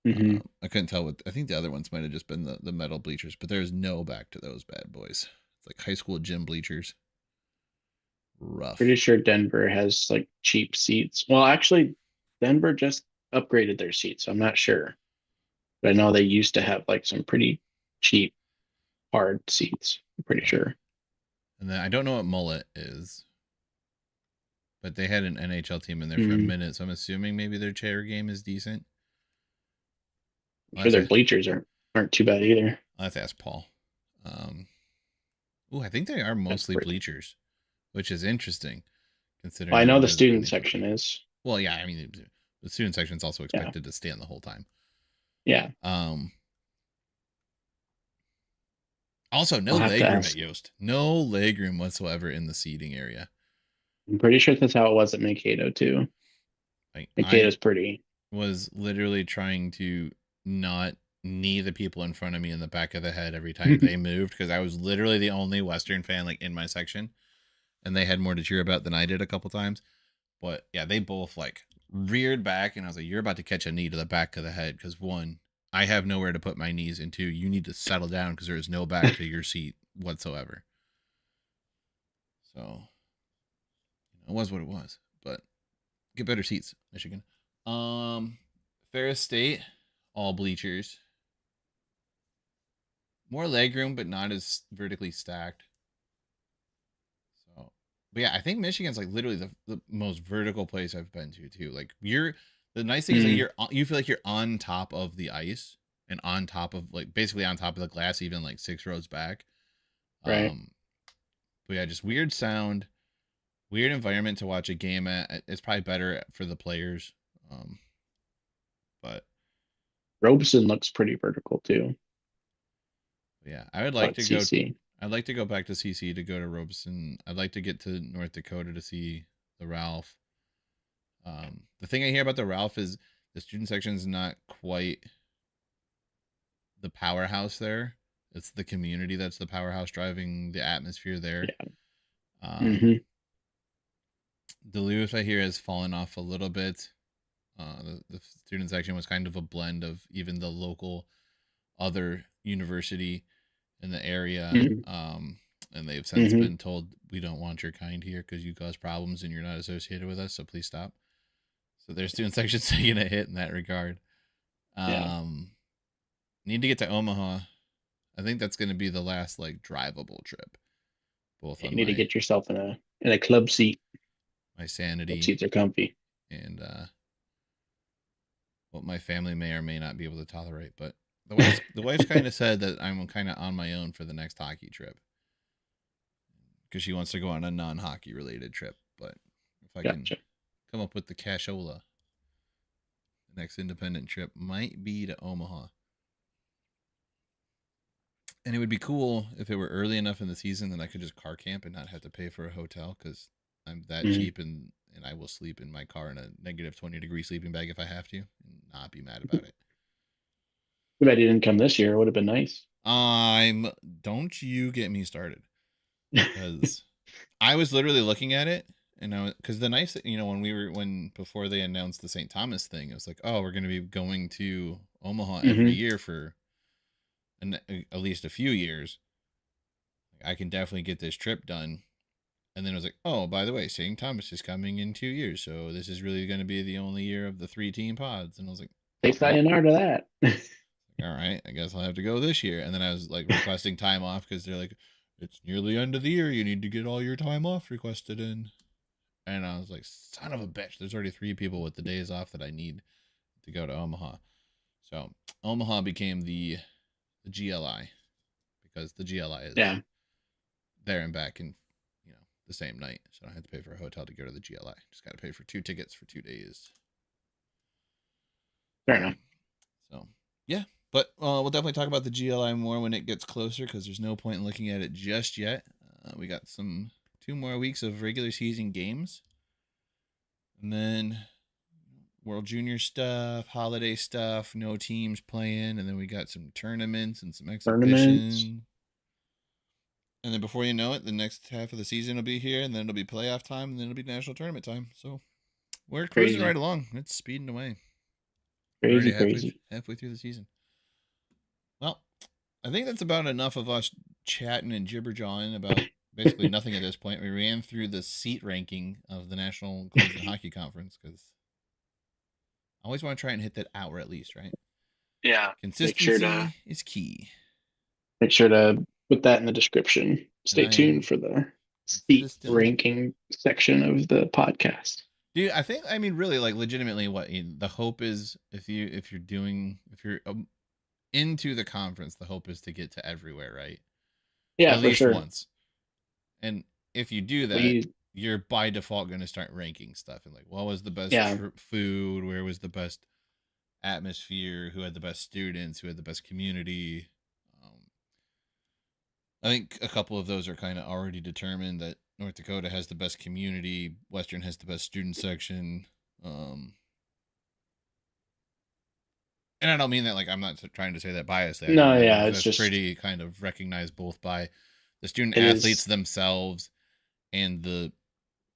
Hmm. I couldn't tell what. I think the other ones might have just been the metal bleachers, but there's no back to those bad boys. It's like high school gym bleachers. Pretty Rough. sure Denver has like cheap seats. Well, actually, Denver just upgraded their seats. So I'm not sure, but I know they used to have like some pretty cheap hard seats. I'm pretty Yeah. sure. And then I don't know what mullet is, but they had an NHL team in there for a Mm, minute, so I'm assuming maybe their chair game is decent. I'm I'll sure have their to, bleachers aren't too bad either. I'll have to ask Paul. Um, I think they are That's mostly pretty. bleachers, which is interesting Well, I considering know it the is an student NHL section team. is. Well, yeah, I mean, the student section is also Yeah, expected to stand the whole time. yeah. Um, Also, no I'll have to leg room at ask. Yost. No leg room whatsoever in the seating area. I'm pretty sure that's how it was at Mankato too. I Mankato's pretty. was literally trying to not knee the people in front of me in the back of the head every time they moved because I was literally the only Western fan like in my section, and they had more to cheer about than I did a couple times. But yeah, they both like reared back, and I was like, "You're about to catch a knee to the back of the head because one, I have nowhere to put my knees, and two, you need to settle down because there is no back to your seat whatsoever." So it was what it was, but get better seats, Michigan. Um, Ferris State, all bleachers, more leg room, but not as vertically stacked. So, but yeah, I think Michigan's like literally the most vertical place I've been to too. Like the nice thing is that Mm, you feel like you're on top of the ice and on top of like basically on top of the glass, even like 6 rows back. right. Um, but yeah, just weird sound, weird environment to watch a game at. It's probably better for the players. But Robeson looks pretty vertical too. yeah, I would like But to go. CC. I'd like to go back to CC to go to Robeson. I'd like to get to North Dakota to see the Ralph. The thing I hear about the Ralph is the student section is not quite the powerhouse there. It's the community that's the powerhouse driving the atmosphere there. Yeah. Um, Hmm. Duluth, I hear, has fallen off a little bit. The student section was kind of a blend of even the local other university in the area. Hmm. And they've since Hmm. been told we don't want your kind here because you cause problems and you're not associated with us, so please stop. So their student section's taking a hit in that regard. Yeah. Um, Need to get to Omaha. I think that's going to be the last like drivable trip, both You on need to get yourself in a club seat. my Club sanity seats are comfy. and what my family may or may not be able to tolerate. But the wife's kind of said that I'm kind of on my own for the next hockey trip because she wants to go on a non-hockey related trip. But if I can Gotcha. come up with the cashola, the next independent trip might be to Omaha. And it would be cool if it were early enough in the season that I could just car camp and not have to pay for a hotel because I'm that Hmm. cheap and I will sleep in my car in a negative 20-degree sleeping bag if I have to and not be mad about it. Too bad you didn't come this year. It would have been nice. I'm Don't you get me started because I was literally looking at it and because the nice when before they announced the St. Thomas thing, it was like, oh, we're going to be going to Omaha every Hmm. year for at least a few years. I can definitely get this trip done. And then it was like, oh, by the way, St. Thomas is coming in 2 years, so this is really going to be the only year of the 3-team pods. And I was like, Say okay, sayonara to that. all right, I guess I'll have to go this year. And then I was like requesting time off because they're like, it's near the end of the year, you need to get all your time off requested in. And I was like, son of a bitch, there's already 3 people with the days off that I need to go to Omaha. So Omaha became the GLI because the GLI is Yeah, there and back in, the same night. So I don't have to pay for a hotel to go to the GLI. Just got to pay for 2 tickets for 2 days. fair enough. So yeah, but we'll definitely talk about the GLI more when it gets closer because there's no point in looking at it just yet. We got 2 more weeks of regular season games, and then World Junior stuff, holiday stuff, no teams playing, and then we got some tournaments and some Tournaments. exhibition. And then before you know it, the next half of the season will be here, and then it'll be playoff time, and then it'll be national tournament time. So we're cruising right Crazy, along. It's speeding away. We're already crazy, crazy. halfway through the season. Well, I think that's about enough of us chatting and jibber jawing about basically nothing at this point. We ran through the seat ranking of the National Collegiate Hockey Conference because I always want to try and hit that hour at least, right? Yeah. Make sure to Consistency is key. make sure to put that in the description. And Stay I am tuned for the seat consistently. ranking section of the podcast. Dude, I mean, really, like, legitimately, what the hope is, if you're into the conference, the hope is to get to everywhere, right? Yeah, At for least sure. once. And if you do that, We you're by default going to start ranking stuff and like, what was the best yeah, food? Where was the best atmosphere? Who had the best students? Who had the best community? I think a couple of those are kind of already determined that North Dakota has the best community, Western has the best student section. And I don't mean that like I'm not trying to say that biasly. I no, mean that yeah, it's that's just pretty kind of recognized both by the student it athletes is. themselves and the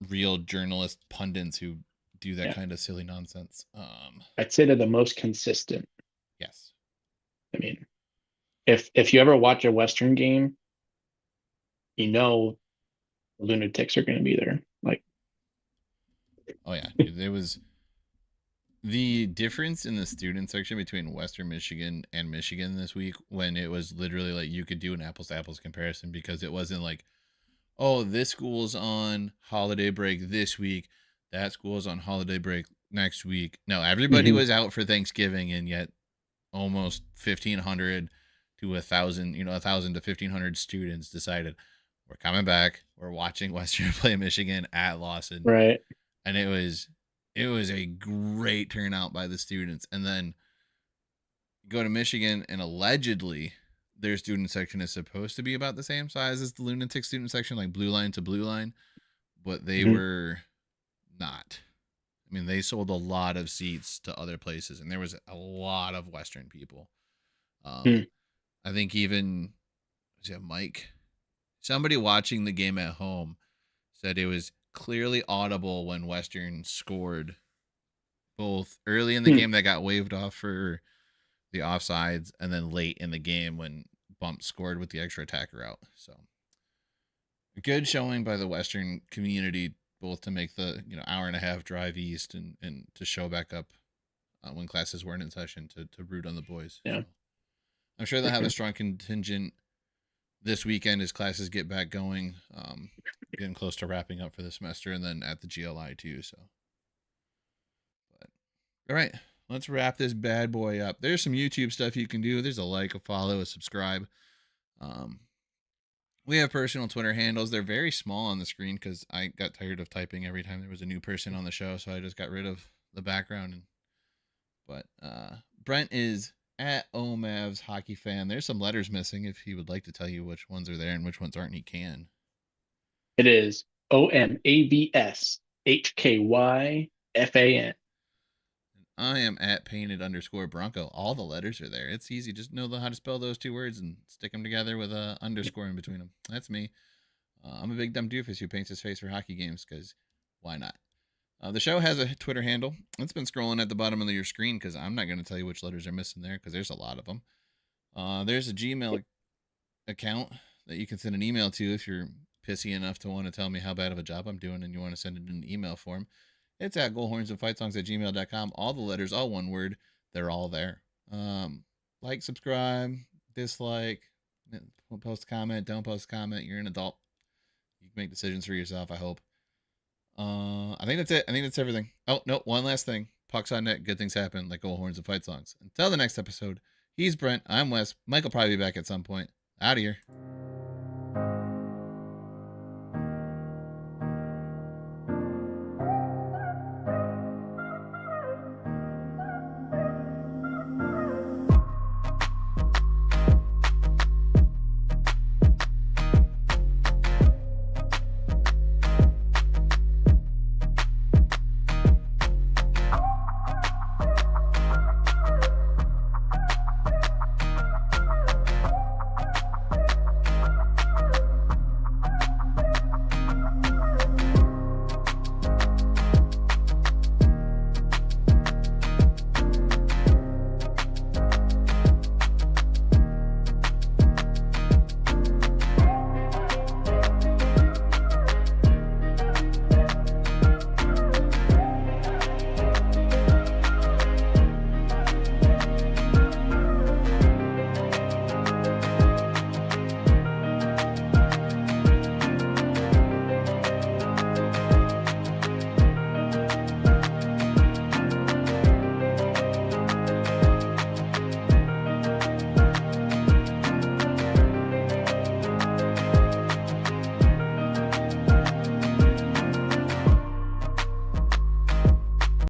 real journalist pundits who do that Yeah, kind of silly nonsense. I'd say they're the most consistent. Yes. I mean, if you ever watch a Western game, you know the lunatics are going to be there. Like, Oh yeah, dude. There was the difference in the student section between Western Michigan and Michigan this week when it was literally like you could do an apples to apples comparison because it wasn't like, oh, this school's on holiday break this week, that school's on holiday break next week. No, everybody mhm, was out for Thanksgiving, and yet almost 1,500 to 1,000, 1,000 to 1,500 students decided we're coming back. We're watching Western play Michigan at Lawson, right? and it was a great turnout by the students. And then go to Michigan, and allegedly their student section is supposed to be about the same size as the lunatic student section, like blue line to blue line, but they Mhm, were not. I mean, they sold a lot of seats to other places, and there was a lot of Western people. mhm. Um, I think even was it Mike? Somebody watching the game at home said it was clearly audible when Western scored, both early in the game that got waved off for the offsides, and then late in the game when Bump scored with the extra attacker out. So a good showing by the Western community, both to make the hour and a half drive east and to show back up when classes weren't in session to root on the boys. Yeah, So I'm sure they'll for have a sure. strong contingent this weekend as classes get back going. Getting close to wrapping up for the semester, and then at the GLI too. So, but all right, let's wrap this bad boy up. There's some YouTube stuff you can do. There's a like, a follow, a subscribe. Um, we have personal Twitter handles. They're very small on the screen because I got tired of typing every time there was a new person on the show, so I just got rid of the background. But Brent is at OMAV's hockey fan. There's some letters missing. If he would like to tell you which ones are there and which ones aren't, he can. It is OMAVSHKYFAN. I am at painted underscore Bronco. All the letters are there. It's easy. Just know how to spell those 2 words and stick them together with a underscore in between them. That's me. I'm a big dumb doofus who paints his face for hockey games because why not? The show has a Twitter handle. It's been scrolling at the bottom of your screen because I'm not going to tell you which letters are missing there because there's a lot of them. There's a Gmail account that you can send an email to if you're pissy enough to want to tell me how bad of a job I'm doing and you want to send it in an email form. It's at goalhornsandfightsongs@gmail.com. All the letters, all one word. They're all there. Like, subscribe, dislike, post comment, don't post comment. You're an adult. You can make decisions for yourself, I hope. I think that's it. I think that's everything. Oh no, one last thing. Pucks on net, good things happen, like old horns and fight songs. Until the next episode, he's Brent. I'm Wes. Mike will probably be back at some point. Out of here.